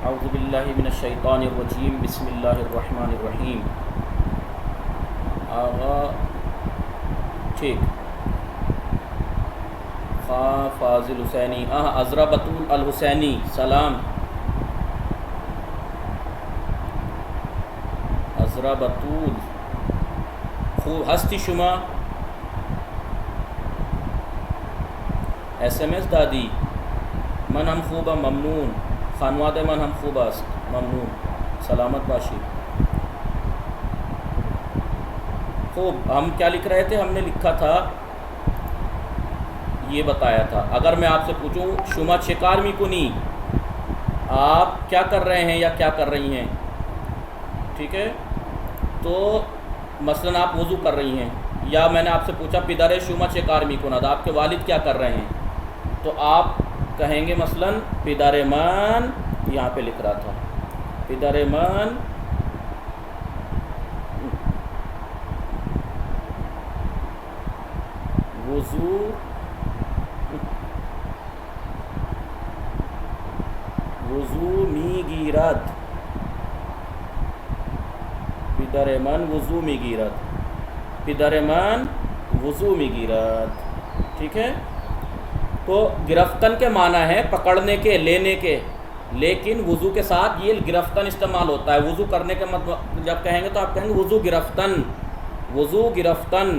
औज़ु बिल्लाहि मिनश शैतानिर रजीम बिस्मिल्लाहिर रहमानिर रहीम। आगा ठीक खा फाजिल हुसैनी अज़रा बतूल अल हुसैनी सलाम। अज़रा बतूल खूब हस्ती शुमा SMS दादी मन हम खूबा ममनून खानवाद मन हम खूबा ममनून सलामत बाशी। खूब हम क्या लिख रहे थे, हमने लिखा था ये बताया था। अगर मैं आपसे पूछूं शुमा शिकार मी कुनी, आप क्या कर रहे हैं या क्या कर रही हैं, ठीक है, तो मसलन आप वज़ू कर रही हैं, या मैंने आपसे पूछा पिदरे शुमा शिकार मी कुना, आपके वालिद क्या कर रहे हैं, तो आप कहेंगे मसलन पिदरे मन, यहाँ पे लिख रहा था पिदरे मन वज़ू वज़ू मी गिरत, पिदरे मन वज़ू मी गिरत, पिदरे मन वज़ू मी गिरत, ठीक है। तो गिरफ्तन के माना है पकड़ने के, लेने के, लेकिन वज़ू के साथ ये गिरफ्तन इस्तेमाल होता है। वज़ू करने के मतलब जब कहेंगे तो आप कहेंगे वज़ू गिरफ्तन, वज़ू गिरफ्तन,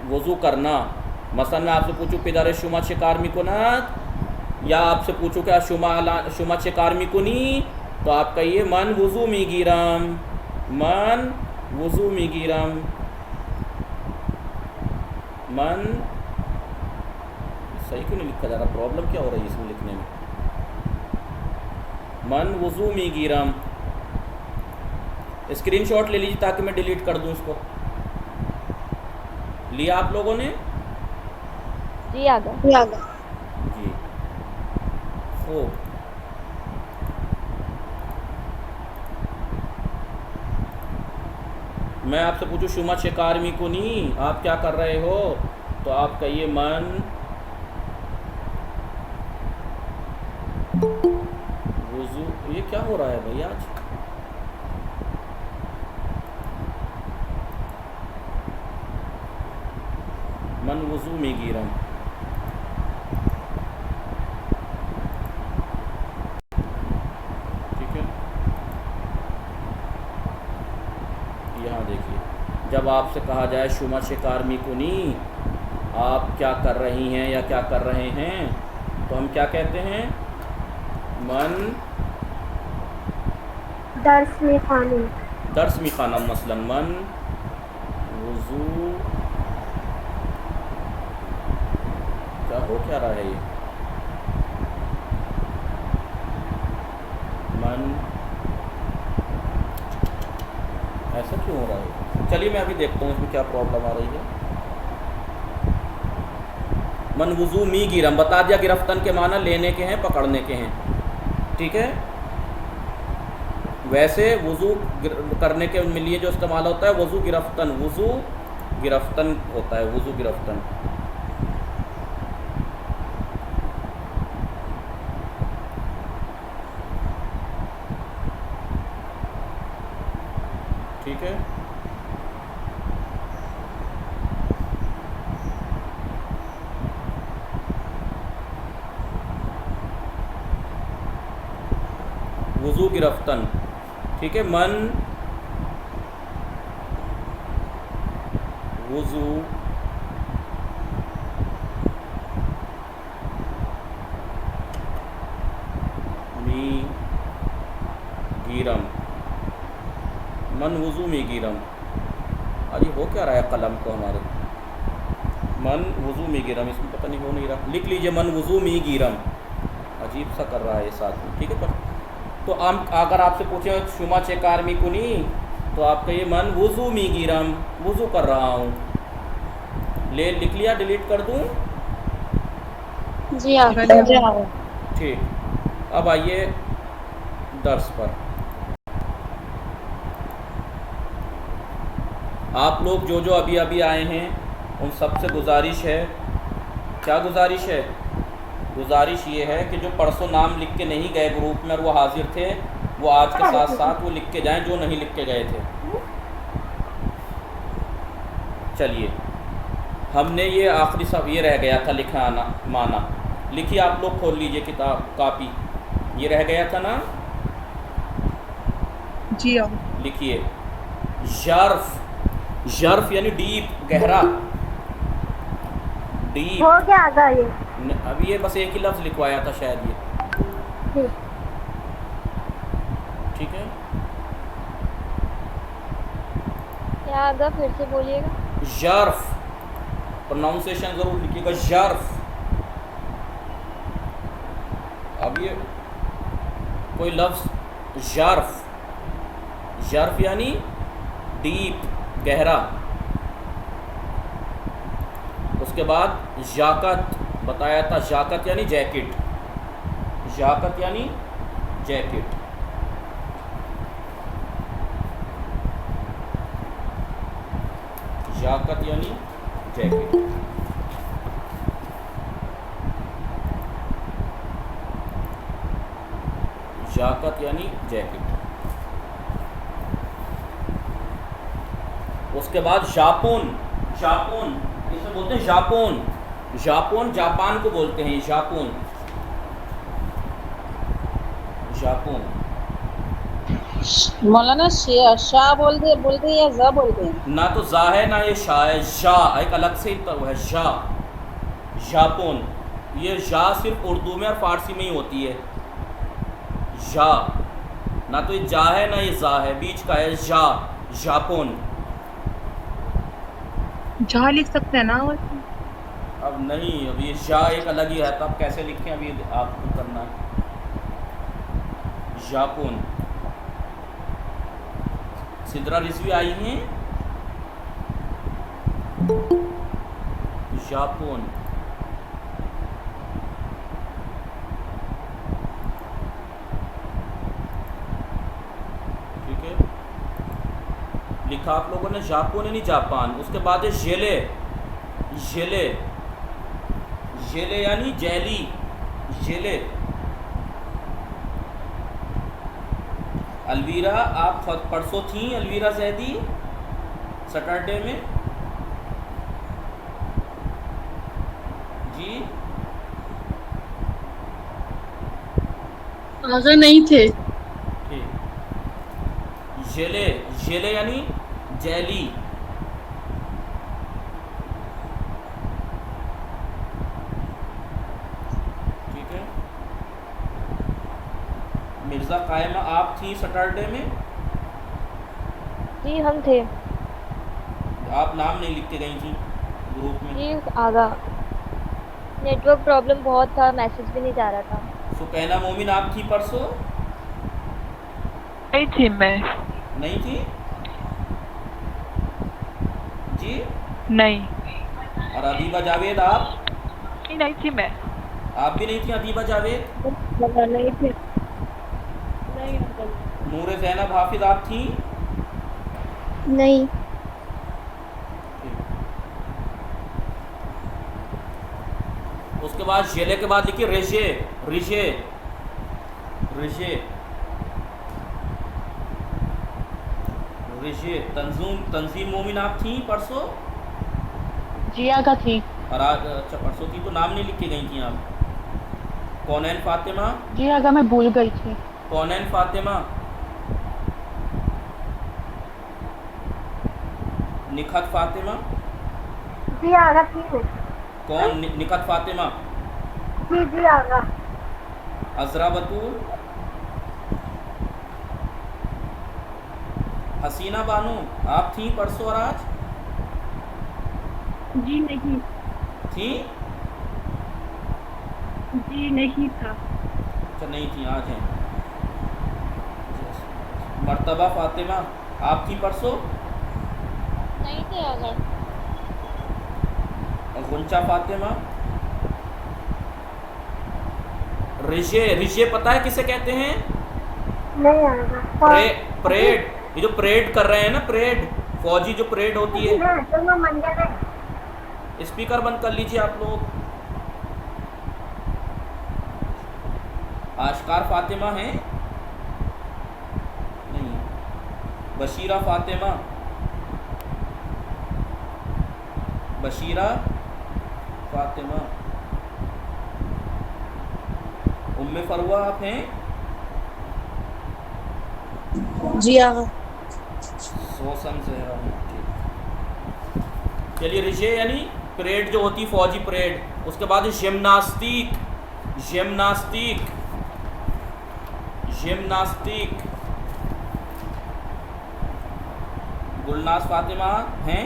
वज़ू करना। मसलन मैं आपसे पूछूं पिदरे शुमा शिकार मी कुनत, या आपसे पूछूं क्या शुमा शिकार मी कुनी, तो आप कहिए मन वज़ू मी गिरम, मन वज़ू मी गिरम, मन। सही क्यों नहीं लिखा जा रहा, प्रॉब्लम क्या हो रही है इसमें लिखने में। मन वज़ू मी गिरम, स्क्रीनशॉट ले लीजिए ताकि मैं डिलीट कर दूं इसको। लिया आप लोगों ने? जी आ गया जी खूब। मैं आपसे पूछूं शुमा शिकार मी कुनी, आप क्या कर रहे हो, तो आप कहिए मन वज़ू। ये क्या हो रहा है भाई आज, मन वज़ू मी गिरम, ठीक है। यहाँ देखिए, जब आपसे कहा जाए शुमा शिकार मी कुनी, आप क्या कर रही हैं या क्या कर रहे हैं, तो हम क्या कहते हैं, मन दर्स में खाने, दर्स मी खाना, मसलन मन वज़ू। क्या हो क्या रहा है ये, मन ऐसा क्यों हो रहा है। चलिए मैं अभी देखता हूँ इसमें क्या प्रॉब्लम आ रही है। मन वज़ू मी गिरम बता दिया, गिरफ्तन के माना लेने के हैं, पकड़ने के हैं, ठीक है। वैसे वज़ू करने के लिए जो इस्तेमाल होता है वज़ू गिरफ्तन, वज़ू गिरफ्तन होता है, वज़ू गिरफ्तन। ठीक है, वज़ू गिरफ्तन, ठीक है। मन वज़ू मी गिरम, मन वज़ू मी गिरम। अरे हो क्या रहा है कलम को हमारे, मन वज़ू मी गिरम, इसमें पता नहीं हो नहीं रहा। लिख लीजिए मन वज़ू मी गिरम, अजीब सा कर रहा है ये साथ में, ठीक है। पर तो हम अगर आपसे पूछें शुमा शिकार मी कुनी, तो आप कहिए मन वज़ू मी गिरम, वज़ू कर रहा हूँ। ले लिख लिया, डिलीट कर दूँ? जी आ गया। ठीक। अब आइए दर्स पर। आप लोग जो जो अभी अभी आए हैं उन सब से गुजारिश है, क्या गुजारिश है, गुजारिश ये है कि जो परसों नाम लिख के नहीं गए ग्रुप में और वो हाजिर थे, वो आज के साथ साथ वो लिख के जाएं जो नहीं लिख के गए थे। चलिए, हमने ये आखिरी सब ये रह गया था लिखाना माना। लिखिए, आप लोग खोल लीजिए किताब कापी। ये रह गया था ना? जी हाँ। लिखिए, ज़र्फ़। ज़र्फ़ यानी डीप, गहरा, डीप। हो गया आगा ये। अभी ये बस एक ही लफ्ज़ लिखवाया था शायद ये, ठीक। ठीक है। क्या आगा फिर से बोलिएगा। ज़र्फ़, प्रोनाउंसिएशन ज़रूर लिखिएगा, ज़र्फ़। अब ये कोई लफ्ज़ ज़र्फ़, ज़र्फ़ यानी डीप, गहरा। उसके बाद जाकत बताया था, जाकत यानी जैकेट, जाकत यानी जैकेट। जाकत यानी जैकेट। जाकत यानी जैकेट। उसके बाद जापोन, जापोन इसे बोलते हैं जापोन। जापोन जापान को बोलते हैं, जापोन, जापोन। मौलाना शाह बोलते हैं या जा बोलते हैं? ना तो जा है ना ये शाह है, जा एक अलग से ही तो है, जा, जापोन। ये जा सिर्फ उर्दू में और फारसी में ही होती है, जा। ना तो ये जा है ना ये जा है, बीच का है जा, जापोन। जहाँ लिख सकते हैं ना। अब नहीं, अब ये जा एक अलग ही है, तो आप कैसे लिखें, अब ये आपको करना है। जापोन। सिद्रा रिजवी आई हैं, जापोन। ठीक है, लिखा आप लोगों ने जापोन यानी जापान। उसके बाद है जेले, जेले, जेले यानी जेली, जेले। अलवीरा, आप परसों थी अलवीरा जैदी सैटरडे में जी? आगे नहीं थे। ठीक। जेले, जेले यानी जेली। ठीक है। मिर्ज़ा कायमा, आप थी सैटरडे में? जी हम थे। आप नाम नहीं लिख के गई थी ग्रुप में। जी आगा, नेटवर्क प्रॉब्लम बहुत था, मैसेज भी नहीं जा रहा था। सुकैना मोमिन, आप थी परसों? नहीं थी मैं। नहीं थी जी? नहीं, और अदीबा जावेद, आप? नहीं थी मैं। आप भी नहीं थी अदीबा जावेद? नहीं थे। नहीं नूर ज़ैनब हाफिज, आप थी? नहीं। उसके बाद जेले के बाद लिखिए रेशे, रिशे, रिशे, रिशे। तंजीम मोमिन, आप थी परसों? जी आगा थी। और आज अच्छा परसों थी तो नाम नहीं लिख के गई थी आप। कौनैन फातिमा? जी आगा मैं भूल गई थी। कौनैन फातिमा? निखत फातिमा? जी आगा थी मैं। कौन निखत फातिमा? जी जी आगा। अजरा बतूल? हसीना बानो, आप थी परसों और आज? जी नहीं। थी? जी नहीं था। अच्छा नहीं थी, आज हैं। मर्तबा फातिमा, आप थी परसों? नहीं थे आगा। गुंचा फातिमा? रिशे, रिशे पता है किसे कहते हैं? नहीं आगा। परेड, ये जो परेड कर रहे हैं ना, परेड, फौजी जो परेड होती है। तो मैं मंदिर है। स्पीकर बंद कर लीजिए आप लोग। आशकार फातिमा हैं? बशीरा फातिमा, बशीरा फातिमा। उम्मे फरवा आप हैं? जी आगा। सोसन जहरा हैं, ठीक। चलिए रिशे यानी परेड जो होती फौजी परेड, उसके बाद gymnastic, gymnastic, gymnastic. Gulnaz Fatima हैं?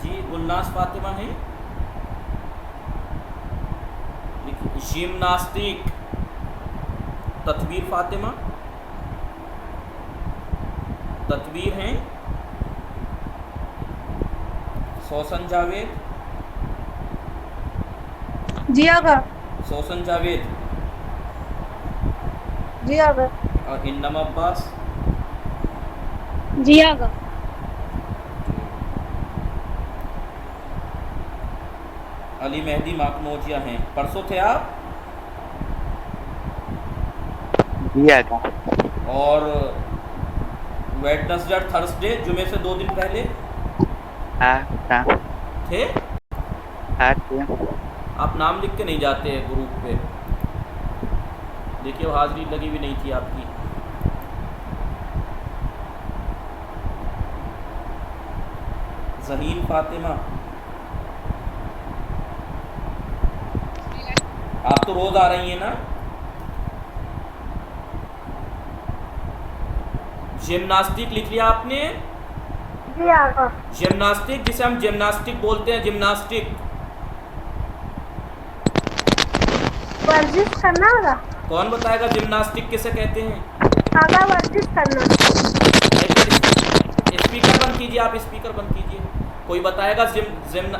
जी गुलनाज फातिमा हैं? जिम्नास्टिक। तकबीर फातिमा, तकबीर हैं? सोसन जावेद, जी आगा। सोसन जावेद जी आगा। और इन्नम अब्बास। जी आगा। अली मेहदी माकनोजिया हैं। परसों थे आप? जी आगा। और वेडनेसडे थर्सडे जुमे से 2 दिन पहले हाँ थे? हाँ। आप नाम लिख के नहीं जाते हैं ग्रुप पे, देखिए वो हाजिरी लगी भी नहीं थी आपकी। जहीन फातिमा, आप तो रोज आ रही हैं ना? जिम्नास्टिक लिख लिया आपने? जी आगा। जिम्नास्टिक, जिसे हम जिम्नास्टिक बोलते हैं, जिम्नास्टिक। वर्जिश करना आगा। कौन बताएगा जिम्नास्टिक किसे कहते हैं? आगा वर्जिश करना। स्पीकर बंद कीजिए, आप स्पीकर बंद कीजिए। कोई बताएगा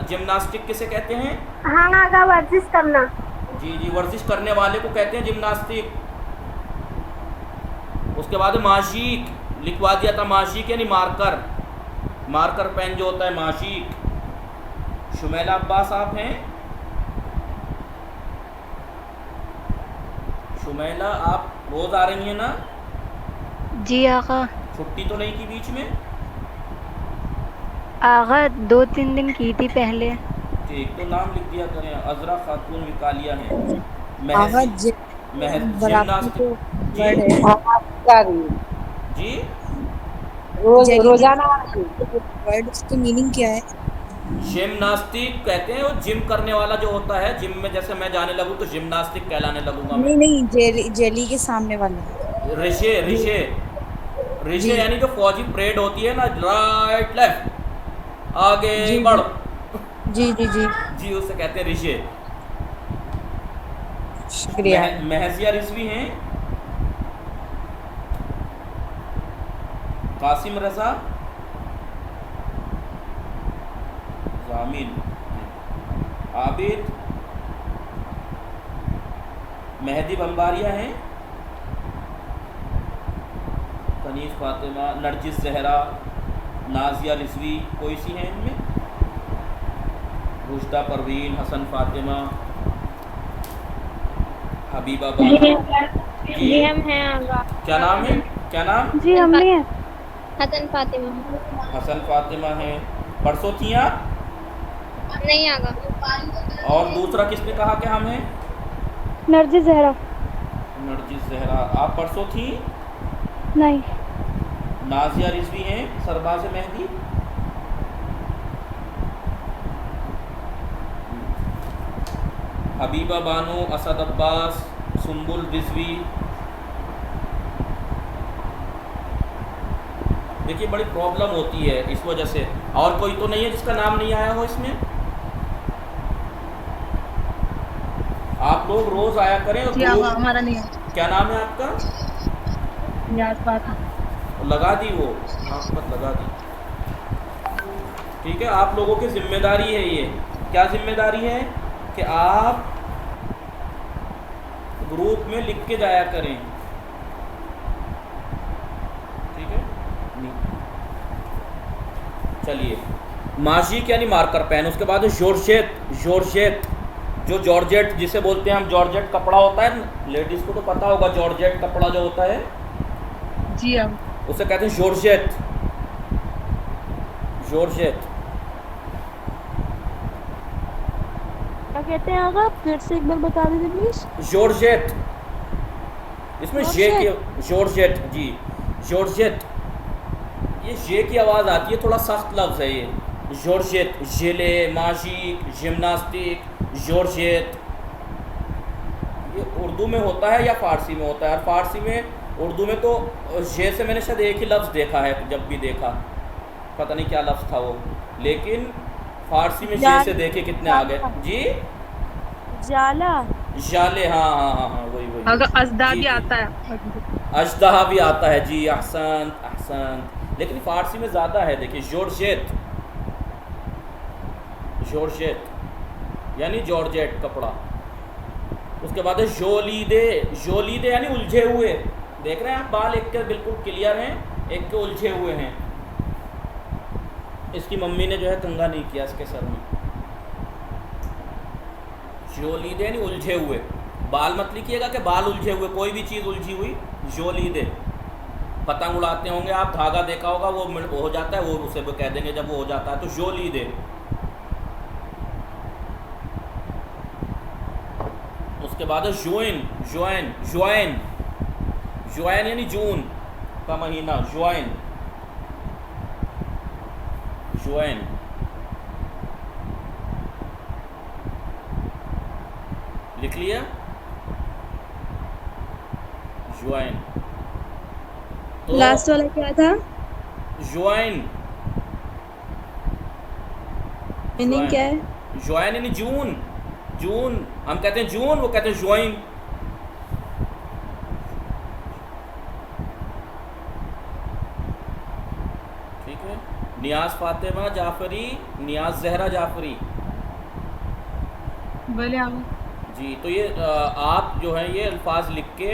जिम्नास्टिक किसे कहते हैं? हाँ आगा वर्जिश करना। जी जी, वर्जिश करने वाले को कहते हैं जिम्नास्टिक। उसके बाद माशिक लिखवा दिया था, माशिक यानी मार्कर, मार्कर पेन जो होता है, माशिक। शुमैला अब्बास आप हैं? शुमैला आप रोज आ रही हैं ना? जी आगा। छुट्टी तो नहीं की बीच में? आगा 2-3 दिन की थी पहले। ठीक, तो नाम लिख दिया करें। अजरा खातून विकालिया हैं। आगा जिम्नास्टिक जी क्या रही है? जी रोजाना वर्ड उसकी मीनिंग क्या है? जिम्नास्टिक कहते हैं वो जिम करने वाला जो होता है। जिम में जैसे मैं जाने लगूँ तो जिम्नास्टिक कहलाने लगूंगा मैं। नहीं, जेली के सामने वाला। रिशे, रिशे, रिशे यानी जो फौजी परेड होती है ना, राइट लेफ्ट आगे जी बढ़, जी जी जी। जी उसे कहते हैं रिशे। शुक्रिया। महजिया रिजवी हैं? कासिम रजा, जामिन, आबिद, मेहदी बम्बारिया हैं? तनीस फातिमा, नरजिस जहरा, नाजिया रिजवी, कोई सी हैं इनमें? रुश्दा परवीन, हसन फातिमा, हबीबा बानो। जी हम हैं आगा। क्या नाम है? क्या नाम? जी हम भी हैं। हसन फातिमा। हसन फातिमा हैं। परसों थी आप? नहीं आगा। और दूसरा किसने कहा कि हम हैं? नरजिस जहरा। नरजिस जहरा, आप परसों थी? नहीं। नाजिया रिजवी हैं? सरबाज मेहदी? हबीबा बानो, असद अब्बास, सुम्बुल रिजवी। देखिए बड़ी प्रॉब्लम होती है इस वजह से। और कोई तो नहीं है जिसका नाम नहीं आया हो इसमें? आप लोग रोज आया करें। हमारा नहीं है। क्या नाम है आपका? लगा दी वो मत लगा दी। ठीक है, आप लोगों की जिम्मेदारी है ये। क्या जिम्मेदारी है? कि आप ग्रुप में लिख के जाया करें। ठीक है, चलिए। माशिक यानी मार्कर पेन। उसके बाद जोरशेत, जोरशेत, जो जॉर्जेट जिसे बोलते हैं हम, जॉर्जेट कपड़ा होता है, लेडीज़ को तो पता होगा जॉर्जेट कपड़ा जो होता है, जी अब उसे कहते हैं जॉर्जेट। जॉर्जेट क्या कहते हैं आगा, फिर से एक बार बता दीजिए प्लीज। जॉर्जेट, इसमें जे की, जॉर्जेट जी, जॉर्जेट, ये जे की आवाज़ आती है, थोड़ा सख्त लफ्ज़ है ये। जॉर्जेट, जेले, माजिक, जिम्नास्टिक, जॉर्जेट, ये उर्दू में होता है या फ़ारसी में होता है? फ़ारसी में, उर्दू में तो जे से मैंने शायद एक ही लफ्ज़ देखा है, जब भी देखा पता नहीं क्या लफ्ज़ था वो, लेकिन फ़ारसी में जे से देखे कितने आ गए जी। जाला, जाले, हाँ हाँ हाँ हाँ, वही वही। अगर अजदा जी, भी जी। आता है। अजदहा भी आता है जी, अहसन अहसन, लेकिन फ़ारसी में ज़्यादा है। देखिए जॉर्जेट, जॉर्जेट यानी जॉर्जेट कपड़ा। उसके बाद है जोलीदे, जोलीदे यानी उलझे हुए। देख रहे हैं आप, बाल एक के बिल्कुल क्लियर हैं, एक के उलझे हुए हैं। इसकी मम्मी ने जो है कंघा नहीं किया इसके सर में। जोलीदे यानी उलझे हुए, बाल मत लिखिएगा कि बाल उलझे हुए, कोई भी चीज़ उलझी हुई, जोलीदे। पतंग उड़ाते होंगे आप, धागा देखा होगा, वो हो जाता है, वो उसे वो कह देंगे जब वो हो जाता है, तो जोलीदे। उसके बाद है ज्वाइन, ज्वाइन, ज्वाइन, ज्वाइन यानी जून का महीना, ज्वाइन, ज्वाइन। लिख लिया, ज्वाइन। तो लास्ट वाला क्या था? ज्वाइन, मीनिंग क्या है? ज्वाइन यानी जून, जून, हम कहते हैं जून, वो कहते हैं ज्वाइन। ठीक है। नियाज फातिमा जाफरी, नियाज जहरा जाफरी बोले आप। जी। तो ये आप जो है ये अल्फाज लिख के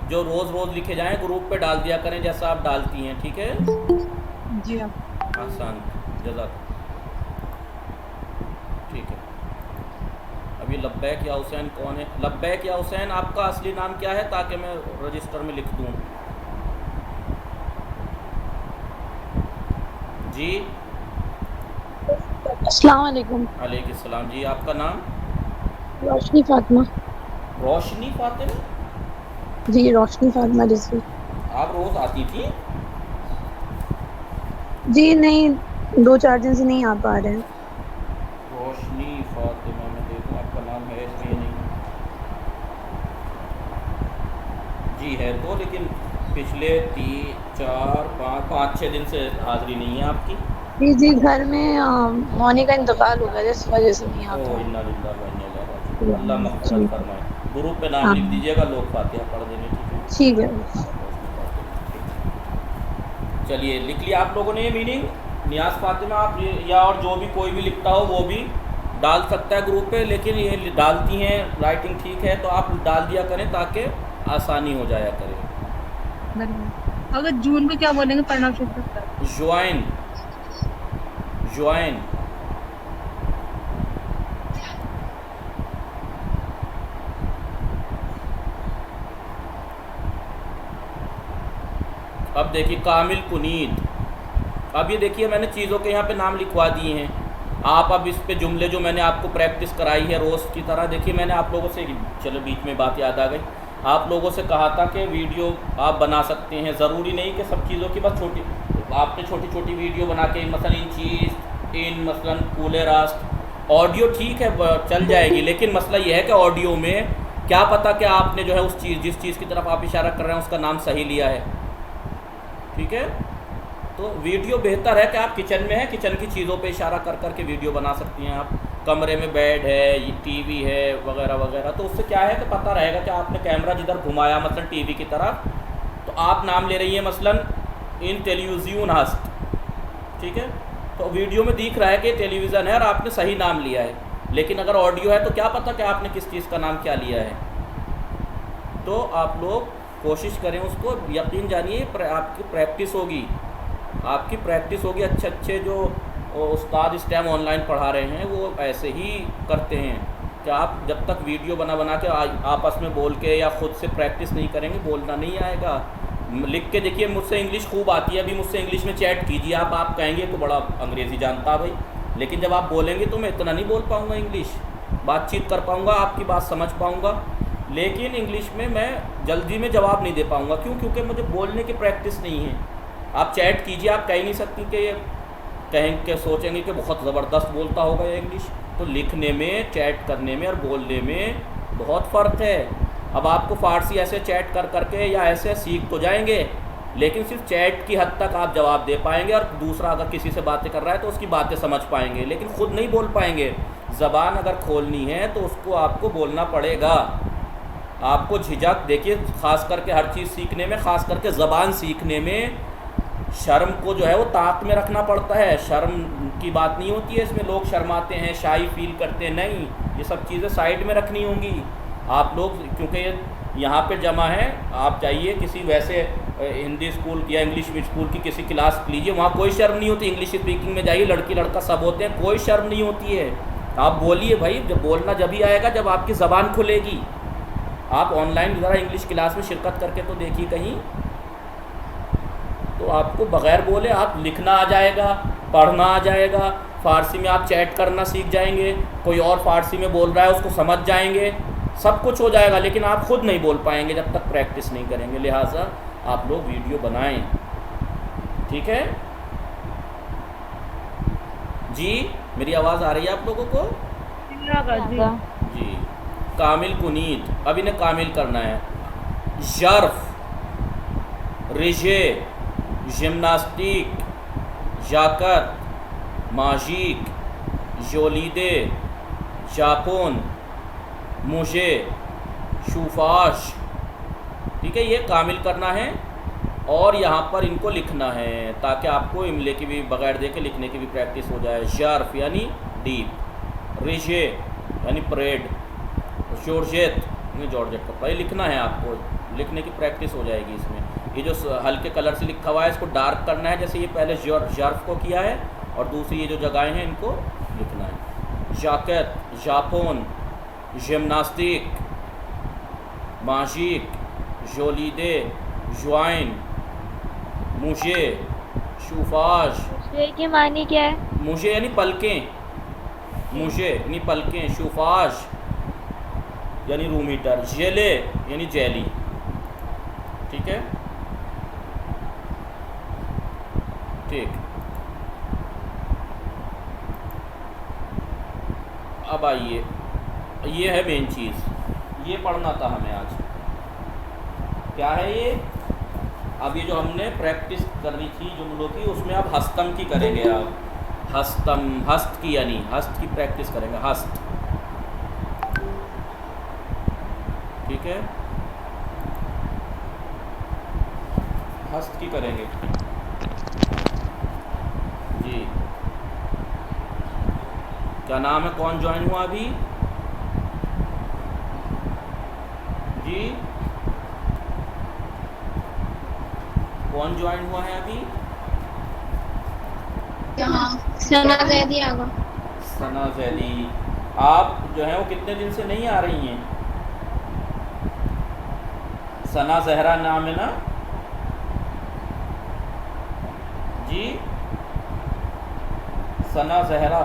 जो रोज़ रोज़ लिखे जाएं ग्रुप पे डाल दिया करें, जैसा आप डालती हैं, ठीक है? जी अब आसान, जज़ाक। ठीक है। अभी लब्बैक या हुसैन कौन है? लब्बैक या हुसैन, आपका असली नाम क्या है, ताकि मैं रजिस्टर में लिख दूँ? जी, अस्सलाम वालेकुम। अलैहि सलाम जी। आपका नाम? रोशनी फातिमा। रोशनी फातिमा जी, रोशनी फातिमा रिजवी। आप रोज़ आती थी? जी नहीं, 2-4 दिन से नहीं आ पा रहे हैं। रोशनी फातिमा, मैं देखूँ आपका नाम है इसमें, नहीं जी है तो, लेकिन पिछले 3-4-5-6 दिन से हाज़िरी नहीं है आपकी। जी जी, घर में मौनी का इंतकाल हो गया, जिस वजह से नहीं आ ओ पा इन्ना लिल्लाहि व इन्ना इलैहि राजिऊन। अल्लाह जी। मग़फ़िरत फरमाए। ग्रुप पे नाम हाँ। लिख दीजिएगा, लोग फातिहा पढ़ देंगे, ठीक है? ठीक है। चलिए, लिख लिया आप लोगों ने ये मीनिंग? नियाज़ फातिमा आप ये, या और जो भी कोई भी लिखता हो वो भी डाल सकता है ग्रुप पे, लेकिन ये डालती हैं, राइटिंग ठीक है तो आप डाल दिया करें ताकि आसानी हो जाया करे। अगर जून को क्या बोलेंगे पढ़ना शुरू कर? Join, join. अब देखिए कामिल कुनीद, अब ये देखिए मैंने चीज़ों के यहाँ पे नाम लिखवा दिए हैं। आप अब इस पे जुमले जो मैंने आपको प्रैक्टिस कराई है रोज़ की तरह, देखिए मैंने आप लोगों से, चलो बीच में बात याद आ गई, आप लोगों से कहा था कि वीडियो आप बना सकते हैं, ज़रूरी नहीं कि सब चीज़ों की बस छोटी, आपने छोटी छोटी वीडियो बना के मसलन इन चीज़, इन मसलन कूले रास्त, ऑडियो ठीक है चल जाएगी, लेकिन मसला यह है कि ऑडियो में क्या पता कि आपने जो है उस चीज़, जिस चीज़ की तरफ आप इशारा कर रहे हैं उसका नाम सही लिया है, ठीक है? तो वीडियो बेहतर है कि आप किचन में हैं, किचन की चीज़ों पे इशारा कर कर के वीडियो बना सकती हैं आप। कमरे में बेड है, ये टीवी है वगैरह वगैरह, तो उससे क्या है कि पता रहेगा कि आपने कैमरा जिधर घुमाया मसलन टीवी की तरफ, तो आप नाम ले रही हैं मसलन इन टेलीविज़न हस्त, ठीक है? तो वीडियो में दिख रहा है कि टेलीविज़न है और आपने सही नाम लिया है, लेकिन अगर ऑडियो है तो क्या पता कि आपने किस चीज़ का नाम क्या लिया है। तो आप लोग कोशिश करें, उसको यकीन जानिए आपकी प्रैक्टिस होगी, आपकी प्रैक्टिस होगी। अच्छे अच्छे जो उस्ताद इस टाइम ऑनलाइन पढ़ा रहे हैं वो ऐसे ही करते हैं कि कि आप जब तक वीडियो बना बना के आपस में बोल के या ख़ुद से प्रैक्टिस नहीं करेंगे, बोलना नहीं आएगा। लिख के देखिए, मुझसे इंग्लिश खूब आती है, अभी मुझसे इंग्लिश में चैट कीजिए आप कहेंगे तो बड़ा अंग्रेज़ी जानता भाई, लेकिन जब आप बोलेंगे तो मैं इतना नहीं बोल पाऊँगा इंग्लिश, बातचीत कर पाऊँगा, आपकी बात समझ पाऊँगा, लेकिन इंग्लिश में मैं जल्दी में जवाब नहीं दे पाऊँगा। क्यों? क्योंकि मुझे बोलने की प्रैक्टिस नहीं है। आप चैट कीजिए, आप कह ही नहीं सकती कि ये कहें के सोचेंगे कि बहुत ज़बरदस्त बोलता होगा ये इंग्लिश। तो लिखने में, चैट करने में और बोलने में बहुत फ़र्क है। अब आपको फ़ारसी ऐसे चैट कर करके या ऐसे सीख तो जाएंगे, लेकिन सिर्फ चैट की हद तक आप जवाब दे पाएंगे, और दूसरा अगर किसी से बातें कर रहा है तो उसकी बातें समझ पाएंगे, लेकिन ख़ुद नहीं बोल पाएंगे। ज़बान अगर खोलनी है तो उसको आपको बोलना पड़ेगा। आपको झिझक, देखिए ख़ास करके हर चीज़ सीखने में, ख़ास करके ज़बान सीखने में शर्म को जो है वो ताक में रखना पड़ता है। शर्म की बात नहीं होती है इसमें, लोग शर्माते हैं, शाई फील करते हैं, नहीं, ये सब चीज़ें साइड में रखनी होंगी आप लोग, क्योंकि यहाँ पे जमा है। आप जाइए किसी वैसे हिंदी स्कूल या इंग्लिश स्कूल की किसी क्लास लीजिए, वहाँ कोई शर्म नहीं होती। इंग्लिश स्पीकिंग में जाइए, लड़की लड़का सब होते हैं, कोई शर्म नहीं होती है। आप बोलिए भाई, जब बोलना जब ही आएगा जब आपकी ज़बान खुलेगी। आप ऑनलाइन ज़रा इंग्लिश क्लास में शिरकत करके तो देखिए कहीं, तो आपको बग़ैर बोले आप लिखना आ जाएगा, पढ़ना आ जाएगा, फ़ारसी में आप चैट करना सीख जाएंगे, कोई और फ़ारसी में बोल रहा है उसको समझ जाएंगे, सब कुछ हो जाएगा, लेकिन आप ख़ुद नहीं बोल पाएंगे जब तक प्रैक्टिस नहीं करेंगे। लिहाजा आप लोग वीडियो बनाएं, ठीक है जी? मेरी आवाज़ आ रही है आप लोगों को? जी। कामिल कुनीत, अब इन्हें कामिल करना है। ज़र्फ़, रिजे, जिम्नास्टिक, जाकत, माजिक, जोलीदे, जापोन, मुझे, शूफाश, ठीक है, ये कामिल करना है। और यहाँ पर इनको लिखना है ताकि आपको इमले की भी बगैर देखे लिखने की भी प्रैक्टिस हो जाए। ज़र्फ़ यानी डीप, रिजे यानी परेड, जॉर्जेट यानी जॉर्जेट कपड़ा, ये लिखना है आपको, लिखने की प्रैक्टिस हो जाएगी इसमें। ये जो हल्के कलर से लिखा हुआ है इसको डार्क करना है, जैसे ये पहले ज़र्फ़ को किया है, और दूसरी ये जो जगहें हैं इनको लिखना है। जाकेट, जापोन, जिम्नास्टिक, माजिक, जोलीदे, ज्वाइन, मुझे, शूफाश। मुझे की मानी क्या है? मुझे यानी पलकें, मुझे यानी पलकें, शूफाश यानी रूम हीटर, जेले यानी जेली, ठीक है, ठीक। अब आइए, ये है मेन चीज़, ये पढ़ना था हमें आज। क्या है ये? अब ये जो हमने प्रैक्टिस करनी थी जुमलों की, उसमें अब हस्तम की करेंगे। आप हस्तम, हस्त की यानी हस्त की प्रैक्टिस करेंगे, हस्त, ठीक है, हस्त की करेंगे जी। क्या नाम है? कौन ज्वाइन हुआ अभी जी? कौन ज्वाइन हुआ है अभी? सना जैदी आगा। सना जैदी, आप जो है वो कितने दिन से नहीं आ रही हैं? सना जहरा नाम है ना जी? सना जहरा,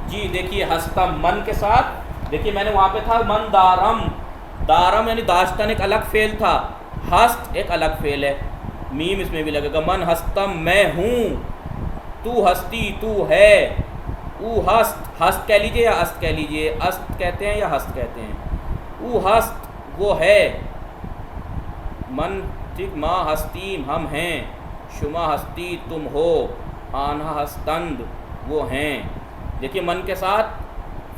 जी देखिए हस्तम मन के साथ, देखिए मैंने वहाँ पे था मन दारम, दारम यानी दाश्तन एक अलग फेल था, हस्त एक अलग फेल है, मीम इसमें भी लगेगा। मन हस्तम मैं हूँ, तू हस्ती तू है, ऊ हस्त, हस्त कह लीजिए या अस्त कह लीजिए, अस्त कहते हैं या हस्त कहते हैं, ऊ हस्त वो है, मन ठीक, माँ हस्तीम हम हैं, शुमा हस्ती तुम हो, आन्हा हस्तंद वो हैं। देखिए मन के साथ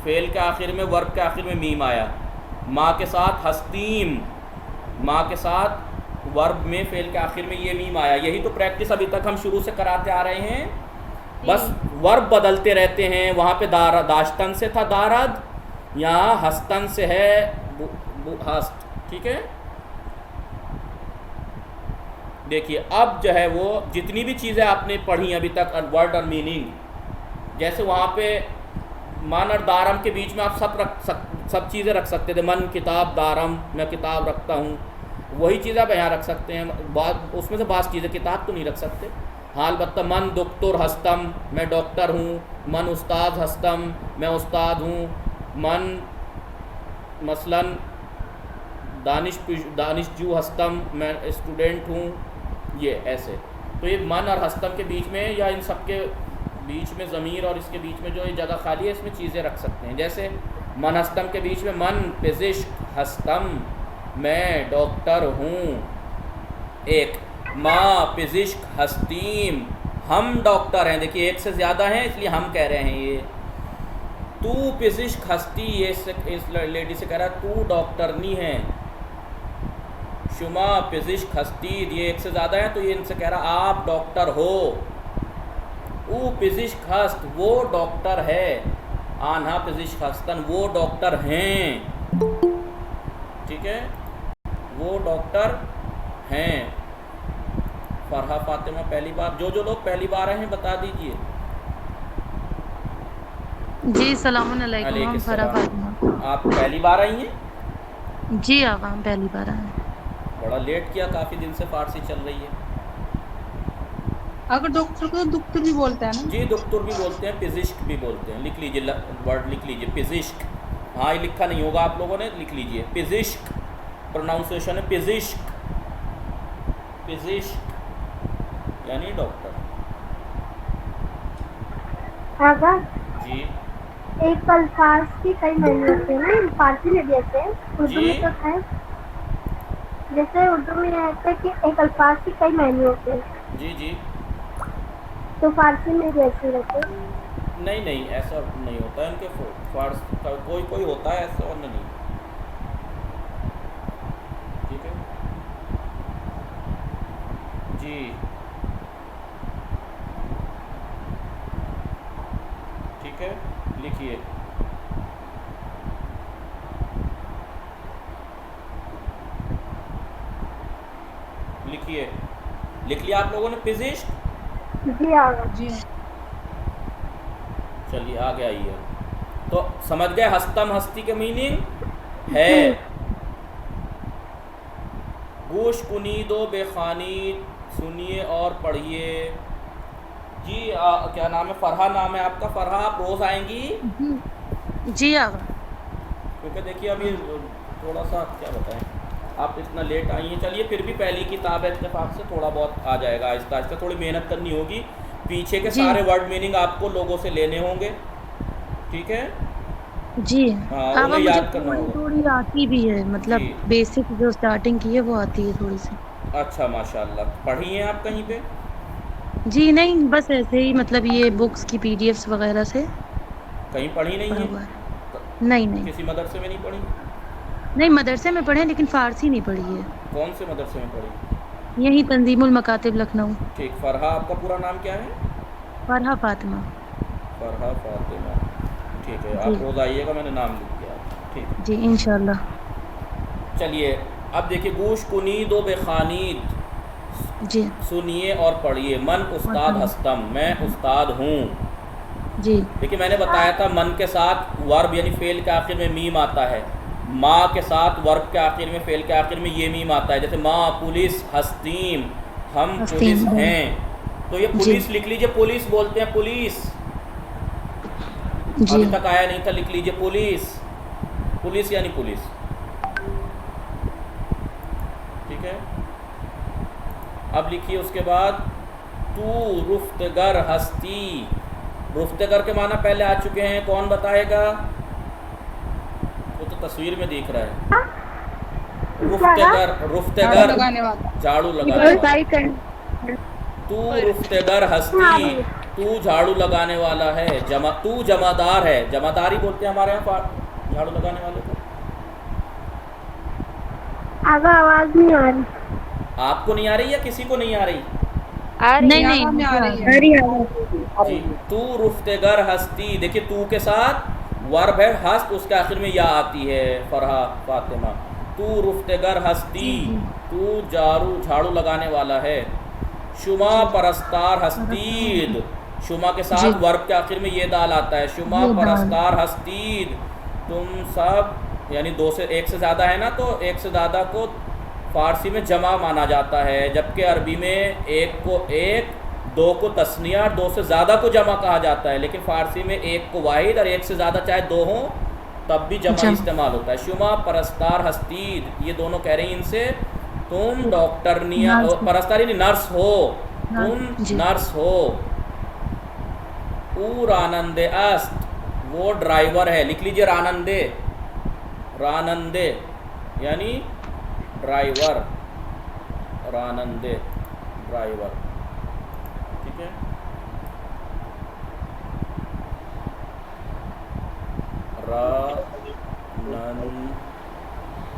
फेल के आखिर में, वर्ब के आखिर में मीम आया, माँ के साथ हस्तीम, माँ के साथ वर्ब में फेल के आखिर में ये मीम आया। यही तो प्रैक्टिस अभी तक हम शुरू से कराते आ रहे हैं, बस वर्ब बदलते रहते हैं। वहाँ पे दाश्तन से था दारद, यहाँ हस्तन से है हस्त, ठीक है देखिए अब जो है वो जितनी भी चीज़ें आपने पढ़ी अभी तक वर्ड और मीनिंग, जैसे वहाँ पे मन और दारम के बीच में आप सब चीज़ें रख सकते थे। मन किताब, दारम मैं किताब रखता हूँ, वही चीज़ आप यहाँ रख सकते हैं। बाद उसमें से बात चीज़ें किताब तो नहीं रख सकते। हाँ अलबत्ता मन डॉक्टर हस्तम मैं डॉक्टर हूँ, मन उस्ताद हस्तम मैं उस्ताद हूँ, मन मसलन दानिशजू हस्तम मैं स्टूडेंट हूँ, ये ऐसे। तो ये मन और हस्तम के बीच में या इन सब के बीच में ज़मीर और इसके बीच में जो ये जगह खाली है इसमें चीज़ें रख सकते हैं। जैसे मन हस्तम के बीच में मन पिज़िश्क हस्तम मैं डॉक्टर हूँ, एक माँ पिज़िश्क हस्तीम हम डॉक्टर हैं। देखिए एक से ज़्यादा हैं इसलिए हम कह रहे हैं। ये तू पिज़िश्क हस्ती, ये इस लेडी से कह रहा है तू डॉक्टरनी है। शुमा पिज़िश्क हस्ती, ये एक से ज़्यादा है तो ये इनसे कह रहा आप डॉक्टर हो। ऊ पिज़िश्क हस्त वो डॉक्टर है, आन्हा पिज़िश्क हस्तन वो डॉक्टर हैं। ठीक है, वो डॉक्टर हैं। फरहा फातिमा पहली बार, जो लोग पहली बार आए हैं बता दीजिए। जी सलामुन अलैकुम, हम अलैकुम फरहा सलाम। फातिमा। आप पहली बार आई हैं? जी आका हम पहली बार आए हैं। बड़ा लेट किया, काफ़ी दिन से फारसी चल रही है। अगर डॉक्टर को तो डॉक्टर भी बोलते हैं ना? जी डॉक्टर भी बोलते हैं, पिज़िश्क भी बोलते हैं। लिख लीजिए वर्ड, लिख लीजिए पिज़िश्क। हाँ ये लिखा नहीं होगा आप लोगों ने, लिख लीजिए पिज़िश्क। प्रोनाउंसिएशन है पिज़िश्क, पिज़िश्क यानी डॉक्टर। आगा जी एक अल्फाज की कई मायने होते हैं ना फारसी में, जैसे उर्दू जी। में तो है, जैसे उर्दू में रहता है कि एक अल्फाज की कई मायने होते हैं, जी जी। तो फारसी में जैसे रहते हैं। नहीं नहीं ऐसा नहीं होता है इनके फारस का, कोई होता है ऐसा और नहीं। ठीक है जी, ठीक है लिखिए। लिखिए, लिख लिया आप लोगों ने पिज़िश्क? जी आगा। जी चलिए आ गया ये। तो समझ गए हस्तम हस्ती के मीनिंग है। गोश कुनीदो बेखानी, सुनिए और पढ़िए। जी क्या नाम है? फरहा नाम है आपका। फरहा आप रोज़ आएंगी? जी आका। क्योंकि देखिए अभी थोड़ा सा क्या बताएं, आप इतना लेट आई हैं। चलिए फिर भी पहली किताब है, इत्तेफाक से थोड़ा बहुत आ जाएगा। आहिस्ता आहिस्ता थोड़ी मेहनत करनी होगी, पीछे के जी। सारे वर्ड मीनिंग आपको लोगों से लेने होंगे। ठीक है जी हाँ, आका, उन्हें मुझे याद करना थोड़ी होगा। थोड़ी आती भी है, मतलब जी। बेसिक जो स्टार्टिंग की है वो आती है थोड़ी सी। अच्छा माशाल्लाह। पढ़ी हैं आप कहीं पे? जी नहीं, बस ऐसे ही, मतलब ये बुक्स की पीडीएफ्स वगैरह से कहीं पढ़ी नहीं पढ़ा है? हुआ है। नहीं नहीं किसी मदरसे में नहीं पढ़ी? नहीं, मदरसे में पढ़े लेकिन फारसी नहीं पढ़ी है। कौन से मदरसे में पढ़ी? यही तंजीमुल मकातिब लखनऊ। ठीक। फरहा आपका पूरा नाम क्या है? फरहा फातिमा। फरहा फातिमा। ठीक है, जी। आप रोज़ आइएगा, मैंने नाम लिख दिया। ठीक। जी इंशाल्लाह। चलिए अब देखिए, गोश कुनीदो बेखानीद, जी सुनिए और पढ़िए। मन उस्ताद पढ़िए। हस्तम मैं उस्ताद हूँ। जी देखिए मैंने बताया था मन के साथ वर्ब यानी फेल के आखिर में मीम आता है, माँ के साथ वर्ब के आखिर में फेल के आखिर में ये मीम आता है। जैसे माँ पुलिस हस्तीम हम हस्तीम, पुलिस हाँ। हैं। तो ये पुलिस लिख लीजिए, पुलिस बोलते हैं पुलिस। जी अभी तक आया नहीं था, लिख लीजिए पुलिस। पुलिस यानी पुलिस। ठीक है, अब लिखिए उसके बाद तू रुफ्तगर हस्ती। रुफ्तगर के माना पहले आ चुके हैं, कौन बताएगा? वो तो तस्वीर में दिख रहा है। रुफ्तगर, झाड़ू रुफ्तगर लगाने वाला। झाड़ू लगाने वाला। तू रुफ्तगर हस्ती, तू झाड़ू लगाने वाला है। तू जमादार है, जमादारी बोलते हैं हमारे यहाँ झाड़ू लगाने वाले को। आगा आवाज नहीं आ रही। आपको नहीं आ रही या किसी को नहीं आ रही? आ रही नहीं है। नहीं में आ रही है। अरे आगा जी। तू रुफ्तगर हस्ती, देखिए तू के साथ वर्ब है हस्त, उसके आखिर में या आती है। फरहा फातिमा तू रुफ्तेगर हस्ती, जी, जी। तू झाड़ू लगाने वाला है। शुमा परस्तार हस्तीद, शुमा के साथ जी। वर्ब के आखिर में ये दाल आता है। शुमा ये दाल। परस्तार हस्तीद, तुम सब, यानी दो से एक से ज़्यादा है ना, तो एक से ज़्यादा को फ़ारसी में जमा माना जाता है, जबकि अरबी में एक को एक, दो को तस्निया और दो से ज़्यादा को जमा कहा जाता है। लेकिन फ़ारसी में एक को वाहिद और एक से ज़्यादा चाहे दो हों तब भी जमा इस्तेमाल होता है। शुमा परस्तार हस्तीद, ये दोनों कह रही हैं इनसे, तुम डॉक्टरनिया नर्स। परस्तारी नहीं, नर्स हो, तुम जी। नर्स हो। ऊ रानंदे अस्त, वो ड्राइवर है। लिख लीजिए रानंदे, रानंदे यानी ड्राइवर, रानंदे ड्राइवर, ठीक है।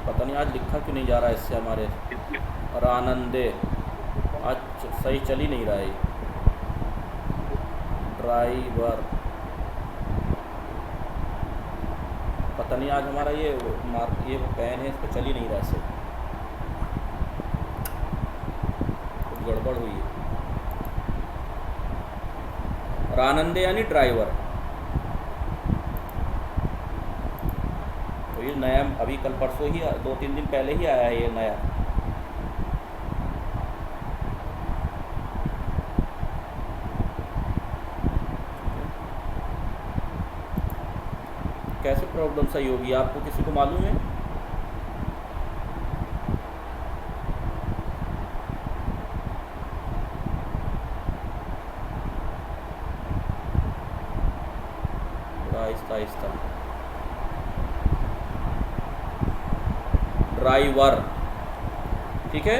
पता नहीं आज लिखा क्यों नहीं जा रहा है इससे हमारे, रानंदे आज सही चल ही नहीं रहा है। ड्राइवर, पता नहीं आज हमारा ये पेन है, इस पर चल ही नहीं रहा है, कुछ गड़बड़ हुई है। रानंदे यानी ड्राइवर। तो ये नया अभी कल परसों ही, 2-3 दिन पहले ही आया है ये नया। कैसे प्रॉब्लम सही होगी आपको किसी को मालूम है? आहिस्ता आहिस्ता। ड्राइवर, ठीक है,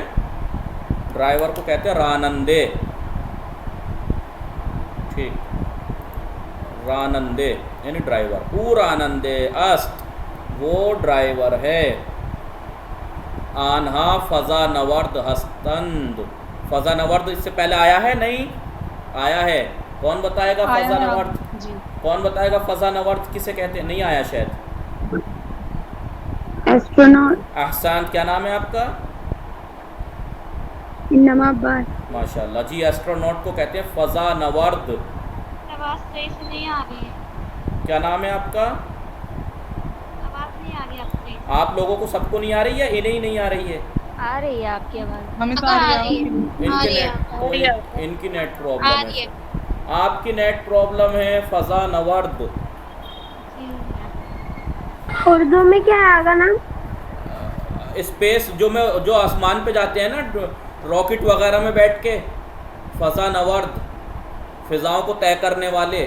ड्राइवर को कहते हैं रानंदे, ठीक, रानंदे यानी ड्राइवर। ऊ रानंदे अस्त, वो ड्राइवर है। आन्हा फ़ज़ा नवर्द हस्तंद, फ़ज़ा नवर्द इससे पहले आया है? नहीं आया है। कौन बताएगा आया फ़ज़ा है नवर्द? जी। कौन बताएगा फ़ज़ा नवर्द किसे कहते हैं? नहीं आया शायद। एस्ट्रोनॉट। अहसान, क्या नाम है आपका? इन्नामाबाद। माशाल्लाह जी, एस्ट्रोनॉट को कहते हैं फ़ज़ा नवर्द। आवाज़ सही से नहीं आ रही है। क्या नाम है आपका? आवाज़ नहीं आ रही आपकी। आप लोगों को सबको नहीं आ रही है, इन्हें ही नहीं आ रही है? आ रही है आपकी आवाज़। हमें तो आ रही है। इनकी नेट, इनकी नेट प्रॉब्लम है। आपकी नेट प्रॉब्लम है फ़ज़ा नवर्द। उर्दू में क्या आएगा नाम? स्पेस जो आसमान पे जाते हैं ना रॉकेट वगैरह में बैठ के, फ़ज़ा नवर्द, फ़िज़ाओं को तय करने वाले,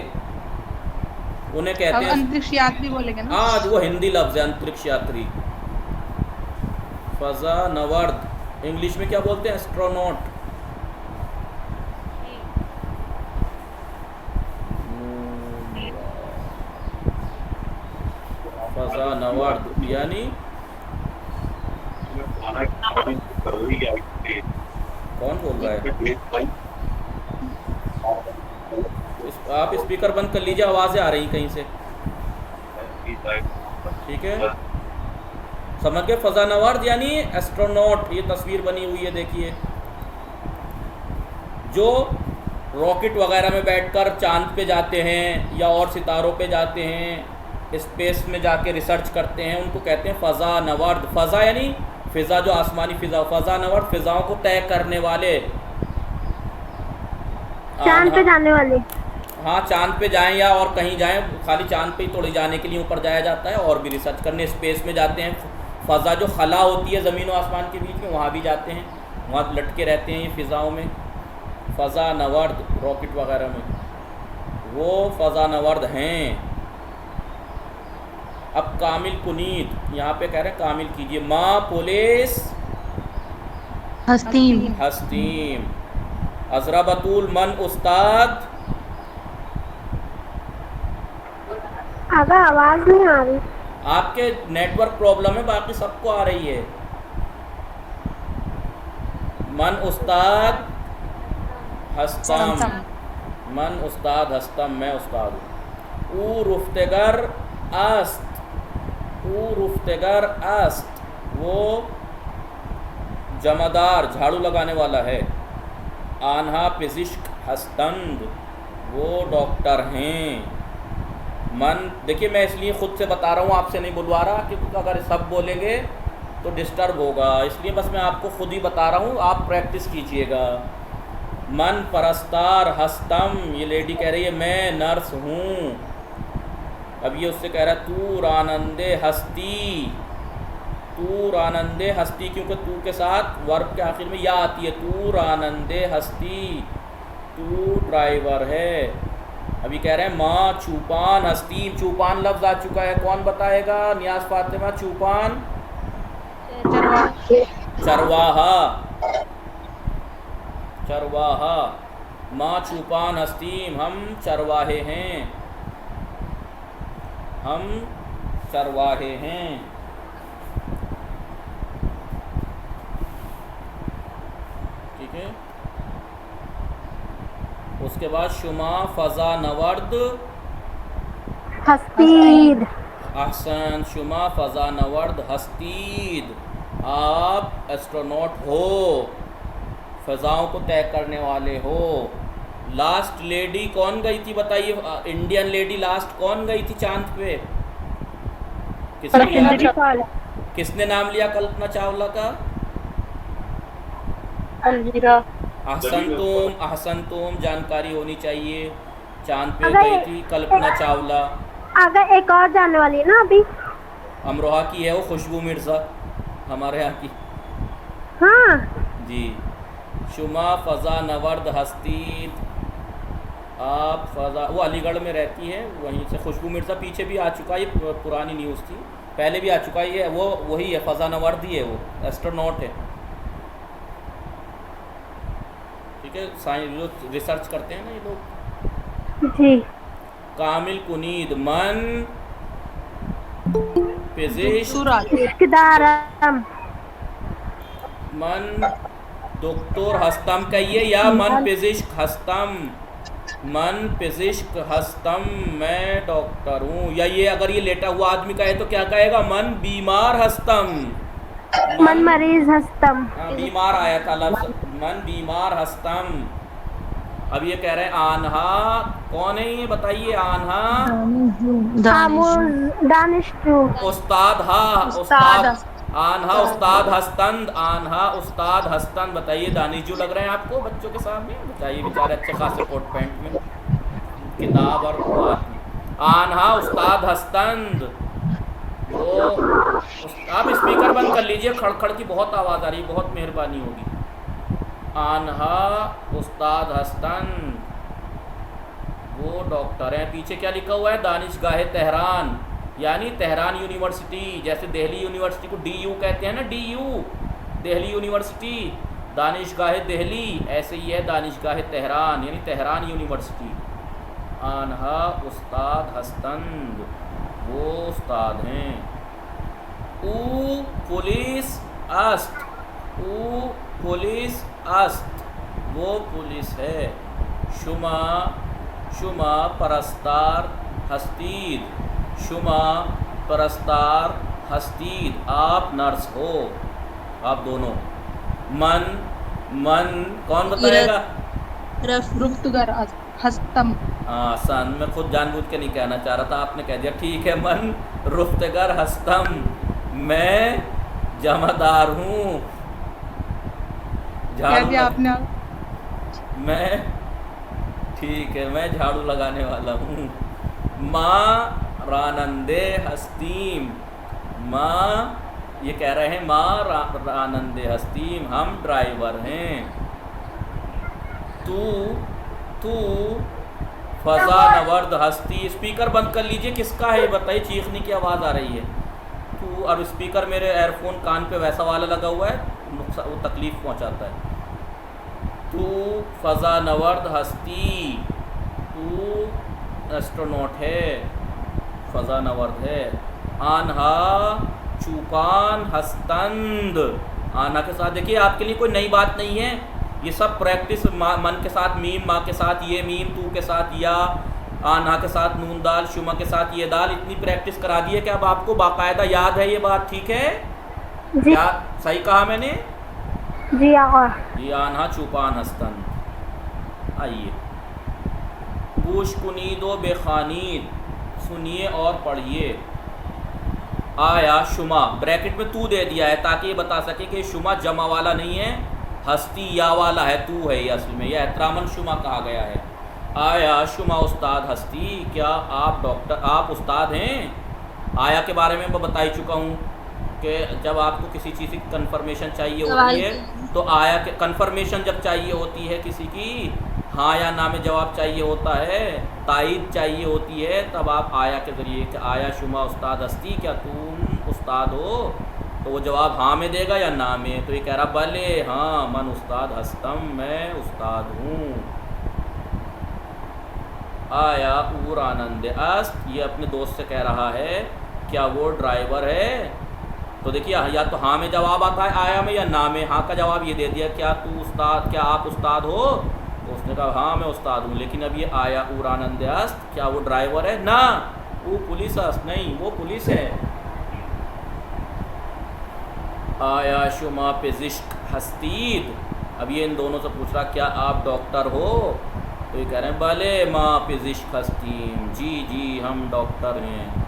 उन्हें कहते अब हैं। अंतरिक्ष यात्री बोलेंगे ना। हाँ, वो हिंदी लफ्ज़ है, अंतरिक्ष यात्री। फ़ज़ा नवर्द इंग्लिश में क्या बोलते हैं? एस्ट्रोनॉट। फ़ज़ा नवर्द यानी कौन बोल रहा है? आप स्पीकर बंद कर लीजिए, आवाज़ें आ रही कहीं से, ठीक है। समझ गए? फ़ज़ा नवर्द यानी एस्ट्रोनॉट। ये तस्वीर बनी हुई है, देखिए, जो रॉकेट वगैरह में बैठकर चांद पे जाते हैं या और सितारों पे जाते हैं, स्पेस में जाके रिसर्च करते हैं, उनको कहते हैं फ़ज़ा नवर्द। फ़ज़ा यानी फ़िज़ा, जो आसमानी फ़िज़ा। फ़ज़ा नवर्द फ़िज़ाओं को तय करने वाले, चांद पे जाने वाले। हाँ, चांद पे जाएं या और कहीं जाएं, खाली चांद पे ही थोड़ी जाने के लिए ऊपर जाया जाता है, और भी रिसर्च करने स्पेस में जाते हैं। फ़ज़ा जो खला होती है ज़मीन और आसमान के बीच में, वहाँ भी जाते हैं, वहाँ लटके रहते हैं ये फ़िज़ाओं में। फ़ज़ा नवर्द रॉकेट वगैरह में, वो फ़ज़ा नवर्द हैं। अब कामिल कुनीत, यहाँ पे कह रहे हैं कामिल कीजिए। माँ पुलिस हस्तीम। हस्तीम। अज़रा बतूल मन उस्ताद। आगा आवाज नहीं आ रही। आपके नेटवर्क प्रॉब्लम है, बाकी सबको आ रही है। मन उस्ताद हस्तम, मन उस्ताद हस्तम, मैं उस्ताद हूँ। ऊ रुफ्तेगर अस्त, ऊ रुफ्तेगर अस्त, वो जमादार झाड़ू लगाने वाला है। आन्हा पिजिश्क हस्तंद वो डॉक्टर हैं। मन, देखिए मैं इसलिए ख़ुद से बता रहा हूँ, आपसे नहीं बुलवा रहा, क्योंकि अगर सब बोलेंगे तो डिस्टर्ब होगा, इसलिए बस मैं आपको खुद ही बता रहा हूँ, आप प्रैक्टिस कीजिएगा। मन परस्तार हस्तम, ये लेडी कह रही है मैं नर्स हूँ। अब ये उससे कह रहा है तू रानंदे हस्ती, तू रानंदे हस्ती, क्योंकि तू के साथ वर्ब के आखिर में या आती है। तू रानंदे हस्ती, तू ड्राइवर है। अभी कह रहे हैं माँ चूपान हस्तीम, चूपान लफ्ज़ आ चुका है, कौन बताएगा? नियाज फातिमा। चूपान चरवाहा, चरवाहा। माँ चूपान हस्तीम, हम चरवाहे हैं, हम चरवाहे हैं। ठीक है। उसके बाद शुमा फ़ज़ा नवर्द हस्तीद, अहसन, शुमा फ़ज़ा नवर्द हस्तीद, आप एस्ट्रोनॉट हो, फ़ज़ाओं को तय करने वाले हो। लास्ट लेडी कौन गई थी बताइए? इंडियन लेडी लास्ट कौन गई थी चांद पे? किसने नाम लिया कल्पना चावला का? अलवीरा। अहसन तुम, जानकारी होनी चाहिए। चांद पे गई थी कल्पना चावला। अगर एक और जाने वाली है ना अभी, अमरोहा की है वो, खुशबू मिर्ज़ा, हमारे यहाँ की। हाँ जी। शुमा फ़ज़ा नवर्द हस्तीद, आप फ़ज़ा, वो अलीगढ़ में रहती है, वहीं से। खुशबू मिर्ज़ा पीछे भी आ चुका है, ये पुरानी न्यूज़ थी, पहले भी आ चुका है ये, वो वही है, फ़ज़ा नवर्द ही है, वो एस्ट्रोनॉट है। ठीक है, साइंस जो रिसर्च करते हैं ना ये लोग। जी। कामिल कुनीद, मन पिजिश, इश्कदारम, मन डॉक्टर हस्तम कहिए, या मन पिजिश्क हस्तम, मन पिजिश्क हस्तम, मैं डॉक्टर हूँ। या ये अगर ये लेटा हुआ आदमी कहे तो क्या कहेगा? मन बीमार हस्तम, मन मरीज हस्तम। हाँ, बीमार आया था लफ्ज़, मन बीमार हस्तम। अब ये कह रहे हैं आन्हा, कौन है ये बताइए? आन्हा दानिशजू, उस्ताद, हाँ उस्ताद, आन्हा उस्ताद हस्तंद, आन्हा उस्ताद हस्तंद। बताइए दानिशजू लग रहे हैं आपको बच्चों के सामने? बताइए, बेचारे अच्छे खासे कोट पैंट में, किताब और आन्हा उस्ताद हस्तंद। तो आप स्पीकर बंद कर लीजिए, खड़खड़ की बहुत आवाज़ आ रही है, बहुत मेहरबानी होगी। आन्हा उस्ताद हस्तन, वो डॉक्टर हैं। पीछे क्या लिखा हुआ है? दानिशगाह तेहरान, यानी तेहरान यूनिवर्सिटी। जैसे दिल्ली यूनिवर्सिटी को DU कहते हैं ना, DU दिल्ली यूनिवर्सिटी, दानिशगाह दिल्ली, ऐसे ही है दानिशगाह तेहरान, यानी तेहरान यूनिवर्सिटी। आन्हा उस्ताद हस्तंद, वो उस्ताद हैं। ऊ पुलिस अस्त, ऊ पुलिस अस्त, वो पुलिस है। शुमा, शुमा परस्तार हस्तीद, शुमा परस्तार हस्तीद, आप नर्स हो, आप दोनों। मन, मन कौन बताएगा? रुफ्तगर हस्तम। हाँ सन, मैं खुद जानबूझ के नहीं कहना चाह रहा था, आपने कह दिया। ठीक है, मन रुफ्तगर हस्तम, मैं जमादार हूँ। झाड़ू आपने मैं, ठीक है, मैं झाड़ू लगाने वाला हूँ। माँ रानंदे हस्तीम, माँ, ये कह रहे हैं माँ रानंदे हस्तीम, हम ड्राइवर हैं। तू, तू फ़ज़ा नवर्द हस्ती, स्पीकर बंद कर लीजिए, किसका है बताइए? चीखने की आवाज़ आ रही है। तू, अब स्पीकर मेरे एयरफोन कान पे वैसा वाला लगा हुआ है, नुकसान, वो तकलीफ़ पहुंचाता है। तू फ़ज़ा नवर्द हस्ती, तू एस्ट्रोनॉट है, फ़ज़ा नवर्द है। आन्हा चूपान हस्तंद, आन्हा के साथ देखिए, आपके लिए कोई नई बात नहीं है, ये सब प्रैक्टिस। मन के साथ मीम, माँ के साथ ये मीम, तू के साथ या, आन्हा के साथ नून दाल, शुमा के साथ ये दाल, इतनी प्रैक्टिस करा दी है कि अब आपको बाकायदा याद है ये बात। ठीक है, जी क्या सही कहा मैंने? जी आका। जी आन्हा चुपान हस्तन। आइए, गोश कुनीदो बेखानीद, सुनिए और पढ़िए। आया शुमा, ब्रैकेट में तू दे दिया है ताकि ये बता सके कि शुमा जमा वाला नहीं है, हस्ती या वाला है, तू है ये असल में, यह एहतरामन शुमा कहा गया है। आया शुमा उस्ताद हस्ती, क्या आप डॉक्टर, आप उस्ताद हैं? आया के बारे में मैं बता ही चुका हूँ कि जब आपको किसी चीज़ की कन्फर्मेशन चाहिए होती है तो आया के कन्फर्मेशन जब चाहिए होती है किसी की, हाँ या ना में जवाब चाहिए होता है, तायीद चाहिए होती है, तब आप आया के ज़रिए कि आया शुमा उस्ताद हस्ती, क्या तुम उस्ताद हो, तो वो जवाब हाँ में देगा या ना में। तो ये कह रहा भले हाँ मन उस्ताद हस्तम, मैं उस्ताद हूँ। आया ऊर आनंद अस्त, ये अपने दोस्त से कह रहा है क्या वो ड्राइवर है। तो देखिए या तो हाँ में जवाब आता है आया में या ना में। हाँ का जवाब ये दे दिया क्या तू उस्ताद, क्या आप उस्ताद हो, तो उसने कहा हाँ मैं उस्ताद हूँ। लेकिन अब ये आया ऊर आनंद अस्त, क्या वो ड्राइवर है, ना वो पुलिस अस्त, नहीं वो पुलिस है। आया शुमा पेजिश्क हस्तीद, अब ये इन दोनों से पूछ रहा क्या आप डॉक्टर हो, तो ये कह रहे हैं भले माँ पेजिश्क हस्तीम, जी जी हम डॉक्टर हैं।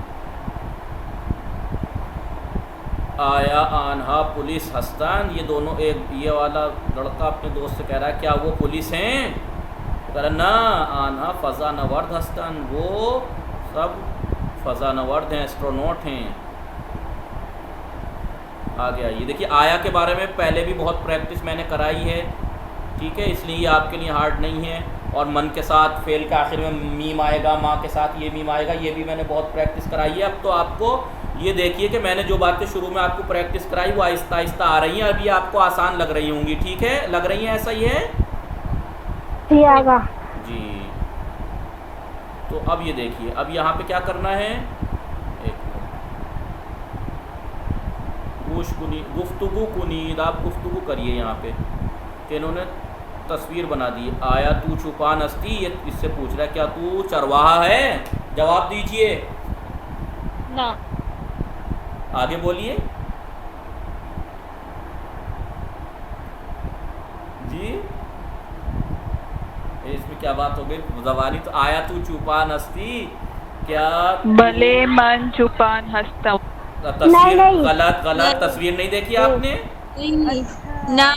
आया आन्हा पुलिस हस्तान, ये दोनों, एक ये वाला लड़का अपने दोस्त से कह रहा है क्या वो पुलिस हैं, तो कह रहा ना आन्हा फ़ज़ा नवर्द हस्तान, वो सब फ़ज़ा नवर्द हैं, एस्ट्रोनॉट हैं। आ गया ये देखिए, आया के बारे में पहले भी बहुत प्रैक्टिस मैंने कराई है, ठीक है, इसलिए ये आपके लिए हार्ड नहीं है। और मन के साथ फेल के आखिर में मीम आएगा, माँ के साथ ये मीम आएगा, ये भी मैंने बहुत प्रैक्टिस कराई है। अब तो आपको ये देखिए कि मैंने जो बातें शुरू में आपको प्रैक्टिस कराई वो आहिस्ता आहिस्ता आ रही हैं, अभी आपको आसान लग रही होंगी, ठीक है, लग रही हैं, ऐसा ही है जी आका। जी। तो अब ये देखिए, अब यहाँ पे क्या करना है, एक मिनट, गुफ्तगू कुनीद, आप गुफ्तगू करिए यहाँ पे कि इन्होंने तस्वीर बना दी। आया तू छुपान हस्ती, ये इससे पूछ रहा है क्या तू चरवाहा है, जवाब दीजिए, ना। आगे बोलिए जी। इसमें क्या बात हो गई जबानी, तो आया तू छुपान हस्ती, क्या भले मन छुपान हस्तम। तस्वीर नहीं। गलत, गलत तस्वीर नहीं देखी आपने। ना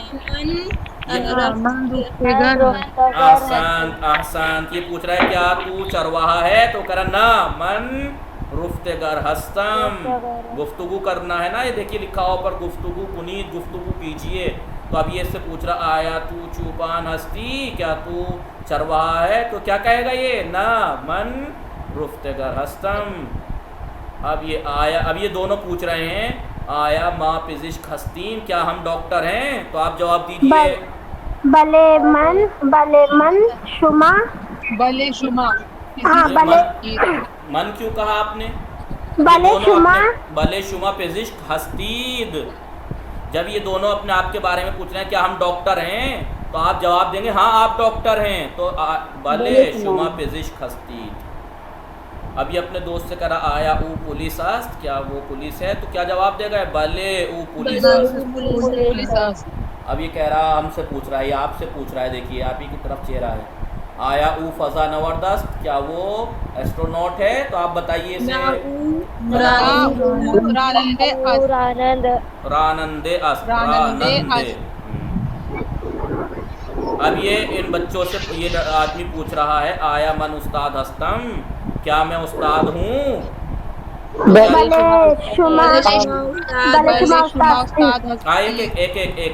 आसान आसान, ये पूछ रहा है क्या तू चरवाहा है, तो कह रहा ना मन रुफ्तेगर हस्तम, गुफ्तगू करना है ना, ये देखिए लिखा हो पर गुफ्तगू कुनीद, गुफ्तगू कीजिए। तो अब ये इससे पूछ रहा आया तू चुपान हस्ती, क्या तू चरवाहा है, तो क्या कहेगा ये, ना मन रुफ्तेगर हस्तम। अब ये आया, अब ये दोनों पूछ रहे हैं आया माँ पिजिश्क हस्तीन, क्या हम डॉक्टर हैं, तो आप जवाब दीजिए। भले मन शुमा, भले शुमा, हाँ भले मन क्यों कहा आपने, भले शुमा, भले शुमा पेजिश्क हस्तीद। जब ये दोनों अपने आप के बारे में पूछ रहे हैं क्या हम डॉक्टर हैं, तो आप जवाब देंगे हाँ आप डॉक्टर हैं, तो भले शुमा पेजिश्क हस्तीद। अब ये अपने दोस्त से कह रहा आया ऊ पुलिस आस्त, क्या वो पुलिस है, तो क्या जवाब देगा, भले ऊ पुलिस आस्त। अब ये कह रहा हमसे पूछ रहा है, ये आपसे पूछ रहा है, देखिए आप ही की तरफ चेहरा है। आया ऊ फ़ज़ा नवर्दस्त, क्या वो एस्ट्रोनॉट है, तो आप बताइए इसे। रानंदे अस्त, रानंदे। अब ये इन बच्चों से ये आदमी पूछ रहा है आया मन उस्ताद हस्तम, क्या मैं उस्ताद हूँ,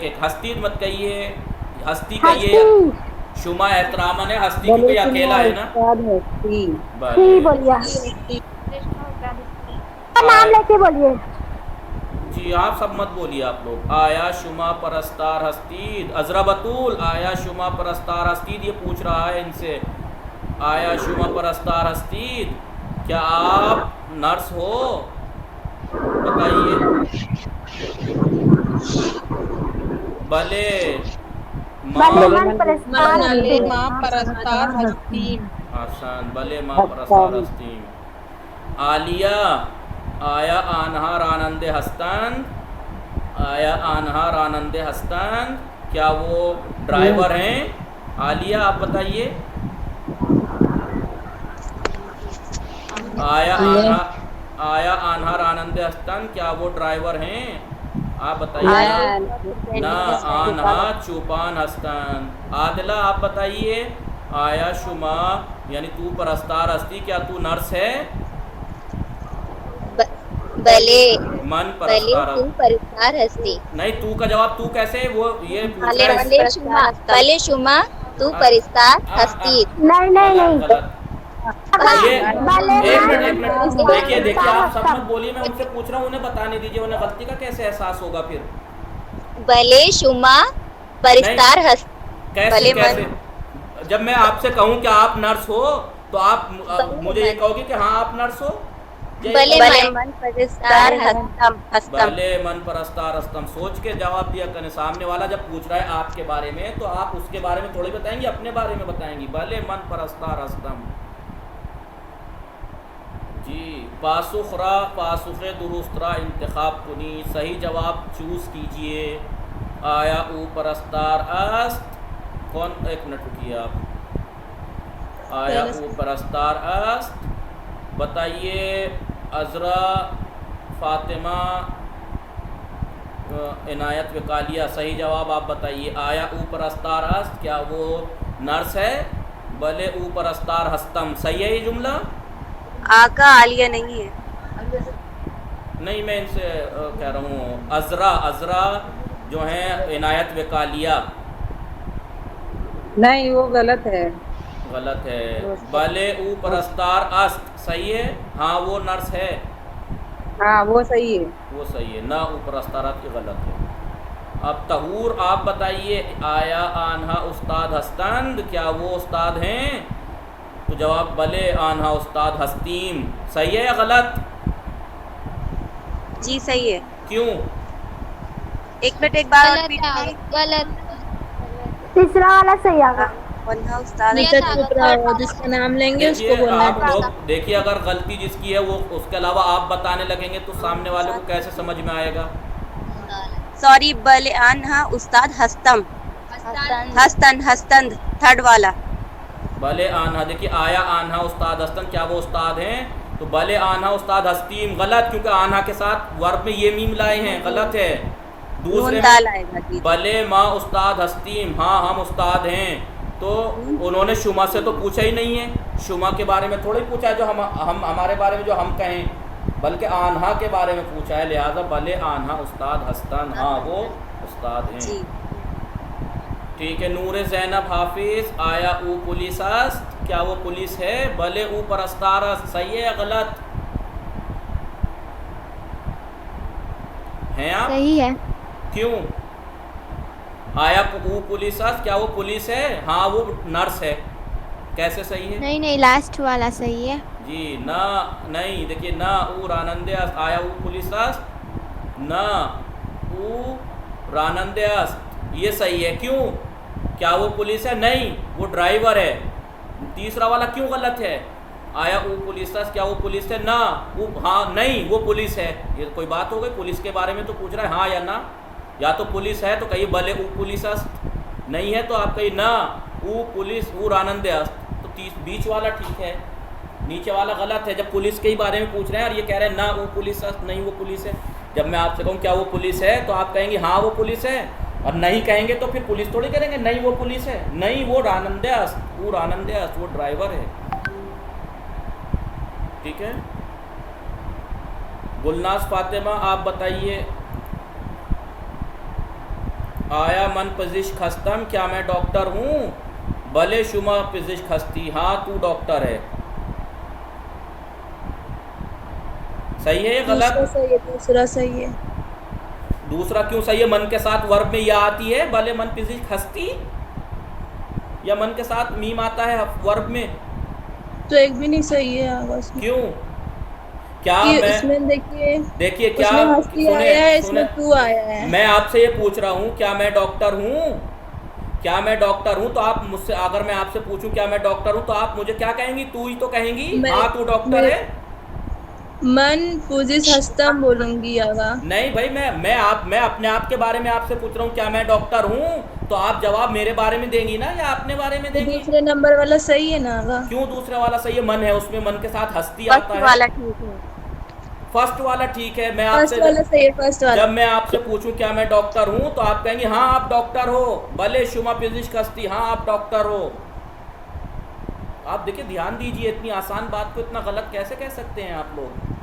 एक हस्ती मत कहिए, हस्ती कहिए, शुमा एहतरामन है, हस्ती क्योंकि अकेला है ना, बोलिए नाम लेके बोलिए जी, आप सब मत बोलिए आप लोग। आया शुमा परस्तार हस्तीद, अजरा बतूल आया शुमा परस्तार हस्तीद, ये पूछ रहा है इनसे आया शुमा परस्तार हस्तीद, क्या आप नर्स हो, बताइए। भले आसान, भले माँ परस्तार हस्तीम। आलिया आया आन्हा रानंदे हस्तान, आया आनहा रानंदे हस्तन, क्या वो ड्राइवर हैं? आलिया आप बताइए। आया आनहा रानंदे हस्तन, क्या वो ड्राइवर हैं? आप बताइए। ना आनहा चुपान हस्तन। आदिला आप बताइए। आया शुमा यानी तू परस्तार हस्ती, क्या तू नर्स है? भले मन भले परस्तार। तू परिस्तार हस्ती। नहीं, तू का जवाब तू कैसे, वो ये पूछ भले रहा है। भले शुमा, भले शुमा तू परिस्तार हस्ती। नहीं नहीं नहीं गलत। ये भले एक मिनट देखिए आप सब मत बोलिए, मैं उनसे पूछ रहा हूँ, उन्हें बताने दीजिए, उन्हें गलती का कैसे एहसास होगा फिर? भले शुमा परिस्तार हस्ती। कैसे भले कैसे? जब मैं आपसे कहूँ कि आप नर्स हो तो आप मुझे ये कहोगे कि हाँ आप नर्स हो? भले मन परिस्तार हस्तम। भले मन परस्तार हस्तम। सोच के जवाब दिया करें। सामने वाला जब पूछ रहा है आपके बारे में तो आप उसके बारे में थोड़ी बताएंगी, अपने बारे में बताएंगी। भले मन परस्तार हस्तम। जी, पासुखरा पासुखे दुरुस्तरा इंतखाब कुनी, सही जवाब चूज़ कीजिए। आया ऊ परस्तार अस्त, कौन? एक मिनट रुकिए आप। आया ऊ परस्तार अस्त, बताइए। अजरा फातिमा इनायत वकालिया, सही जवाब आप बताइए। आया ऊ परस्तार अस्त, क्या वो नर्स है? भले ऊ परस्तार हस्तम, सही है ये जुमला? आका आलिया नहीं है। नहीं, मैं इनसे कह रहा हूँ अजरा जो है इनायत वकालिया। नहीं, वो गलत है। गलत है। भले ऊ परस्तार अस्त, सही है? हाँ वो नर्स है। हाँ वो सही है। वो सही है ना, ऊ परस्तार अस्त गलत है। अब तहूर आप बताइए। आया आन्हा उस्ताद हस्तंद, क्या वो उस्ताद हैं? तो जवाब भले आन्हा उस्ताद हस्तीम, सही है या गलत? जी सही है। क्यों? एक मिनट, एक बार गलत। तीसरा वाला सही आगा। वन्हा उस्ताद जिसका नाम लेंगे उसको देखिए बोलना आप है। लोग देखिए, अगर गलती जिसकी है वो उसके अलावा आप बताने लगेंगे तो सामने वाले को कैसे समझ में आएगा? सॉरी, भले आन्हा उस्ताद हस्तम। हस्तन थर्ड वाला। भले आन्हा, देखिए आया आन्हा उस्ताद हस्तन, क्या वो उस्ताद हैं? तो भले आन्हा उस्ताद हस्तीम, गलत, क्योंकि आन्हा के साथ वर्ब में ये मीम लाए हैं, गलत है। दूसरे में भले माँ उस्ताद हस्तीम, हाँ हम उस्ताद हैं। तो उन्होंने शुमा से तो पूछा ही नहीं है, शुमा के बारे में थोड़ा ही पूछा है जो हम हमारे बारे में जो हम कहें, बल्कि आन्हा के बारे में पूछा है। लिहाजा भले आन्हा उस्ताद हस्तन, हाँ वो उस्ताद हैं। ठीक है। नूर ज़ैनब हाफिज, आया ऊ पुलिस अस्त, क्या वो पुलिस है? भले ऊ परस्तार अस्त, सही है या गलत? हैं आप? सही है। क्यों? आया ऊ पुलिस अस्त, क्या वो पुलिस है? हाँ वो नर्स है। कैसे सही है? नहीं नहीं, लास्ट वाला सही है। जी ना, नहीं, देखिए ना ऊ रानंदे अस्त, आया ऊ पुलिस अस्त, ना ऊ रानंदे अस्त, ये सही है। क्यों? क्या वो पुलिस है? नहीं, वो ड्राइवर है। तीसरा वाला क्यों गलत है? आया वो पुलिस अस्त, क्या वो पुलिस है? ना वो, हाँ नहीं वो पुलिस है। ये कोई बात हो गई? पुलिस के बारे में तो पूछ रहा है, हाँ या ना। या तो पुलिस है तो कहिए भले वो पुलिस अस्त, नहीं है तो आप कहिए ना वो पुलिस वो रानंदे अस्त। तो बीच वाला ठीक है, नीचे वाला गलत है। जब पुलिस के ही बारे में पूछ रहे हैं और ये कह रहे हैं ना वो पुलिस अस्त, नहीं वो पुलिस है। जब मैं आपसे कहूँ क्या वो पुलिस है तो आप कहेंगे हाँ वो पुलिस है, और नहीं कहेंगे तो फिर पुलिस थोड़ी करेंगे नहीं वो पुलिस है। नहीं, वो रानंदे अस्त, वो रानंदे अस्त, वो ड्राइवर है। ठीक है। गुलनाज फातिमा आप बताइए। आया मन पजिश खस्तम, क्या मैं डॉक्टर हूँ? भले शुमा पजिश खस्ती, हाँ तू डॉक्टर है। सही है या गलत? दूसरा सही है। दूसरा क्यों सही है? मन के साथ वर्ब में यह आती है भले मन पजिश खस्ती, या मन के साथ मीम आता है वर्ब में? तो एक भी नहीं सही है आवाज में। क्यों? क्या मैं इसमें देखिए क्या हस्ती आया है, इसमें तू आया है। मैं आपसे ये पूछ रहा हूँ क्या मैं डॉक्टर हूँ? क्या मैं डॉक्टर हूँ? तो आप मुझसे, अगर मैं आपसे पूछूं क्या मैं डॉक्टर हूँ तो आप मुझे क्या कहेंगी? तू ही तो कहेंगी हाँ तू डॉक्टर है। मन पुजिस हस्तम बोलूंगी आगा। नहीं भाई, मैं अपने आप के बारे में आपसे पूछ रहा हूँ, क्या मैं डॉक्टर हूँ? तो आप जवाब मेरे बारे में देंगी ना या अपने बारे में तो देंगी? दूसरे नंबर वाला सही है ना आगा? क्यों दूसरे वाला सही है? मन है उसमें, मन के साथ हस्ती फर्स्ट आता है। वाला ठीक है। फर्स्ट वाला ठीक है। मैं फर्स्ट आपसे वाला सही है, फर्स्ट वाला। जब मैं आपसे पूछूं क्या मैं डॉक्टर हूं तो आप कहेंगे हाँ आप डॉक्टर हो, भले शुमा पिजिश कस्ती, हाँ आप डॉक्टर हो। आप देखिए, ध्यान दीजिए, इतनी आसान बात को इतना गलत कैसे कह सकते हैं आप लोग?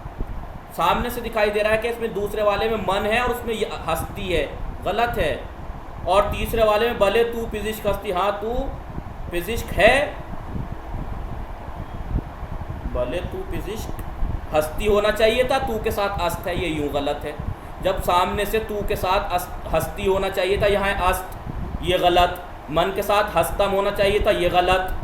सामने से दिखाई दे रहा है कि इसमें दूसरे वाले में मन है और उसमें हस्ती है, गलत है। और तीसरे वाले में भले तू पिजिश कस्ती, हाँ तू पिजिश है, भले तू पिजिश हस्ती होना चाहिए था, तू के साथ अस्त है, ये यूं गलत है। जब सामने से तू के साथ हस्ती होना चाहिए था, यहाँ अस्त, ये गलत। मन के साथ हस्तम होना चाहिए था, ये गलत।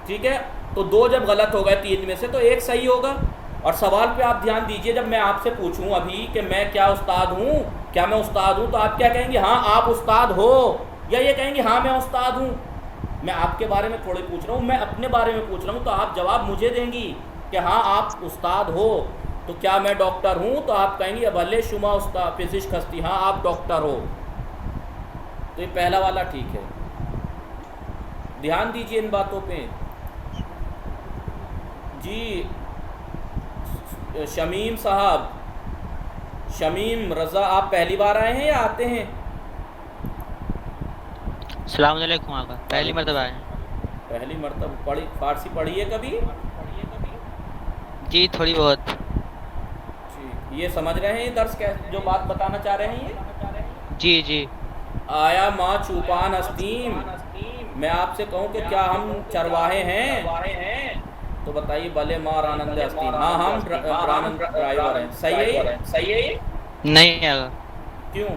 ठीक है, तो दो जब गलत हो गए तीन में से तो एक सही होगा। और सवाल पे आप ध्यान दीजिए, जब मैं आपसे पूछूं अभी कि मैं क्या उस्ताद हूँ, क्या मैं उस्ताद हूँ, तो आप क्या कहेंगे? हाँ आप उस्ताद हो, या ये कहेंगे हाँ मैं उस्ताद हूँ? मैं आपके बारे में थोड़ी पूछ रहा हूँ, मैं अपने बारे में पूछ रहा हूँ, तो आप जवाब मुझे देंगी कि हाँ आप उस्ताद हो। तो क्या मैं डॉक्टर हूँ? तो आप कहेंगे भले शुमा उस्ताद फिजिश खस्ती, हाँ आप डॉक्टर हो। तो ये पहला वाला ठीक है, ध्यान दीजिए इन बातों पे। जी शमीम साहब, शमीम रज़ा, आप पहली बार आए हैं या आते हैं? अस्सलाम वालेकुम आका, पहली मर्तबा आए हैं। पहली मर्तबा। पढ़ी फारसी पढ़ी है कभी? जी थोड़ी बहुत। ठीक, ये समझ रहे हैं ये दर्स जो बात बताना चाह रहे हैं ये? जी जी। आया माँ चूपान हस्तीम, मैं आपसे कहूँ कि क्या हम चरवाहे हैं? तो बताइए भले माँ आनंद हस्तीम, हाँ हम ड्राइवर हैं। सही है ये? सही है ये? नहीं आका। क्यों?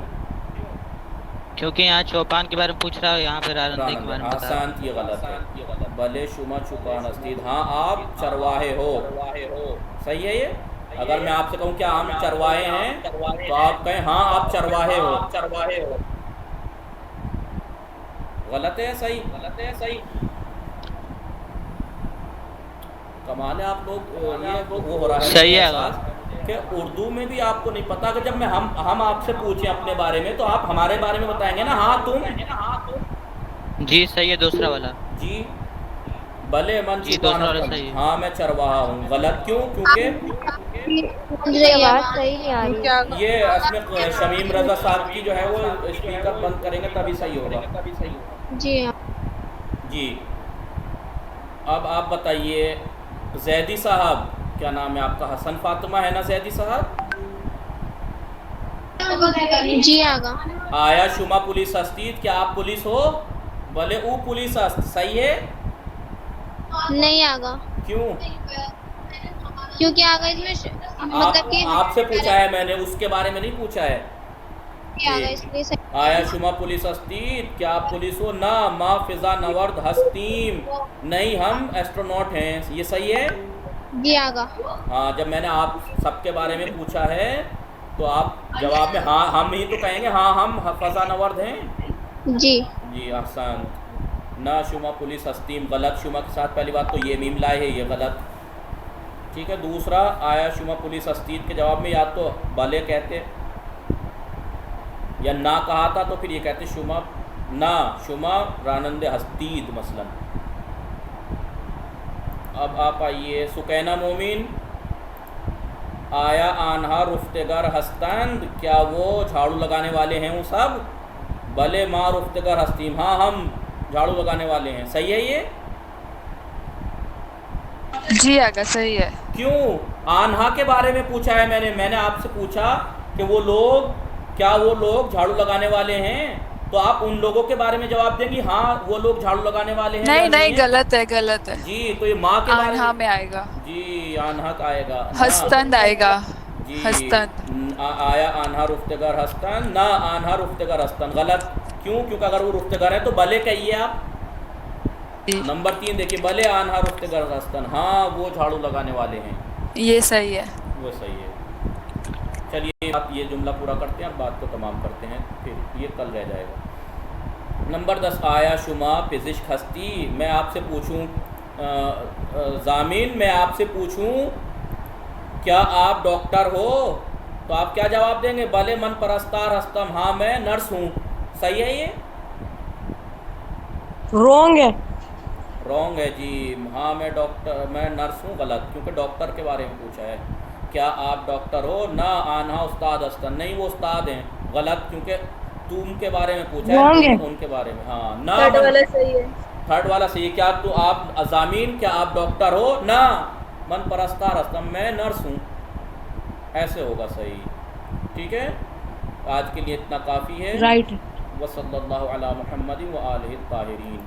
क्योंकि यहाँ चौपान के बारे में पूछ रहा है, यहाँ पे रानंदे के बारे में बता रहा है। शांत, ये गलत है। भले शुमा चुपान हस्तीद, हाँ आप चरवाहे हो। सही है ये? अगर मैं आपसे कहूँ क्या हम चरवाहे हैं, तो आप कहें हाँ आप चरवाहे हो। गलत है? सही? गलत है? सही? कमाल है आप लोग, ये वो हो रहा है सही है कि उर्दू में भी आपको नहीं पता कि जब मैं हम आपसे पूछें अपने बारे में तो आप हमारे बारे में बताएंगे ना हाँ तुम। जी सही है, दूसरा वाला। जी भले मन जी दूसरा वाला सही है। हाँ मैं चरवाहा हूँ। गलत क्यों? क्योंकि मुझे आवाज सही नहीं आ रही। ये इसमें शमीम रजा साहब की जो है वो स्पीकर बंद करेंगे तभी सही होगा। जी जी अब आप बताइए, जैदी साहब, क्या नाम है आपका? हसन फातिमा है ना जैदी साहब? जी आगा। आया शुमा पुलिस हस्तीद, क्या आप पुलिस हो? भले वो पुलिस हस्त, सही है? नहीं आगा। क्यों? क्योंकि आगा इसमें मतलब कि आपसे पूछा है मैंने, उसके बारे में नहीं पूछा है। आगा इसलिए सही। आया शुमा पुलिस हस्तीद, क्या आप पुलिस हो? ना माँ फिजा नवर्द हस्तीम, नहीं हम एस्ट्रोनॉट हैं। ये सही है? जी आगा। हाँ, जब मैंने आप सबके बारे में पूछा है तो आप जवाब में हाँ हम ही तो कहेंगे, हाँ हम फजा नवर्द हैं। जी जी आसान। ना शुमा पुलिस हस्तीम, गलत। शुमा के साथ पहली बात तो ये मीम लाए है, ये गलत। ठीक है, दूसरा आया शुमा पुलिस हस्तीद के जवाब में या तो भले कहते या ना कहा था तो फिर ये कहते शुमा ना शुमा रानंदे हस्तीद मसलन। अब आप आइए, सुकैना मोमिन, आया आन्हा रुफ्तेगर हस्तंद, क्या वो झाड़ू लगाने वाले हैं वो सब? भले माँ रुफ्तेगर हस्तीम, हाँ हम झाड़ू लगाने वाले हैं। सही है ये? जी आगा सही है। क्यों? आन्हा के बारे में पूछा है मैंने आपसे पूछा कि वो लोग, क्या वो लोग झाड़ू लगाने वाले हैं? तो आप उन लोगों के बारे में जवाब देंगी हाँ वो लोग झाड़ू लगाने वाले हैं। नहीं नहीं, गलत है गलत है। जी तो ये माँ के बारे आन्हा में आएगा। जी आन्हा का आएगा, हस्तंद आएगा। जी हस्तंद। आया आन्हा रुफ्तेगर हस्तन, ना आन्हा रुफ्तेगर हस्तन। गलत। क्यों? क्योंकि अगर वो रुफ्तेगर है तो भले कहिए आप। नंबर 3 देखिए, भले आन्हा रुफ्तेगर हस्तन, हाँ वो झाड़ू लगाने वाले हैं। ये सही है। वो सही है। चलिए आप ये जुमला पूरा करते हैं, अब बात को तमाम करते हैं, फिर ये कल रह जाएगा। नंबर 10, आया शुमा पिजिश खस्ती, मैं आपसे पूछूं जामिन, मैं आपसे पूछूं क्या आप डॉक्टर हो? तो आप क्या जवाब देंगे? भले मन परस्तार हस्तम, हाँ मैं नर्स हूँ। सही है ये? रॉन्ग है। रॉन्ग है जी। हाँ मैं नर्स हूँ गलत, क्योंकि डॉक्टर के बारे में पूछा है। क्या आप डॉक्टर हो? ना आना उस्ताद हस्तन, नहीं वो उस्ताद हैं, गलत, क्योंकि तुम के बारे में पूछा Wrong है, है। उनके बारे में। हाँ ना थर्ड वाला सही है। थर्ड वाला सही है। क्या तो आप अजामीन, क्या आप डॉक्टर हो? ना मन परस्तार हस्तम, मैं नर्स हूँ, ऐसे होगा सही। ठीक है, आज के लिए इतना काफ़ी है। राइट। वसल्लल्लाहु अला मुहम्मदिन व आलिहि ताहिरीन।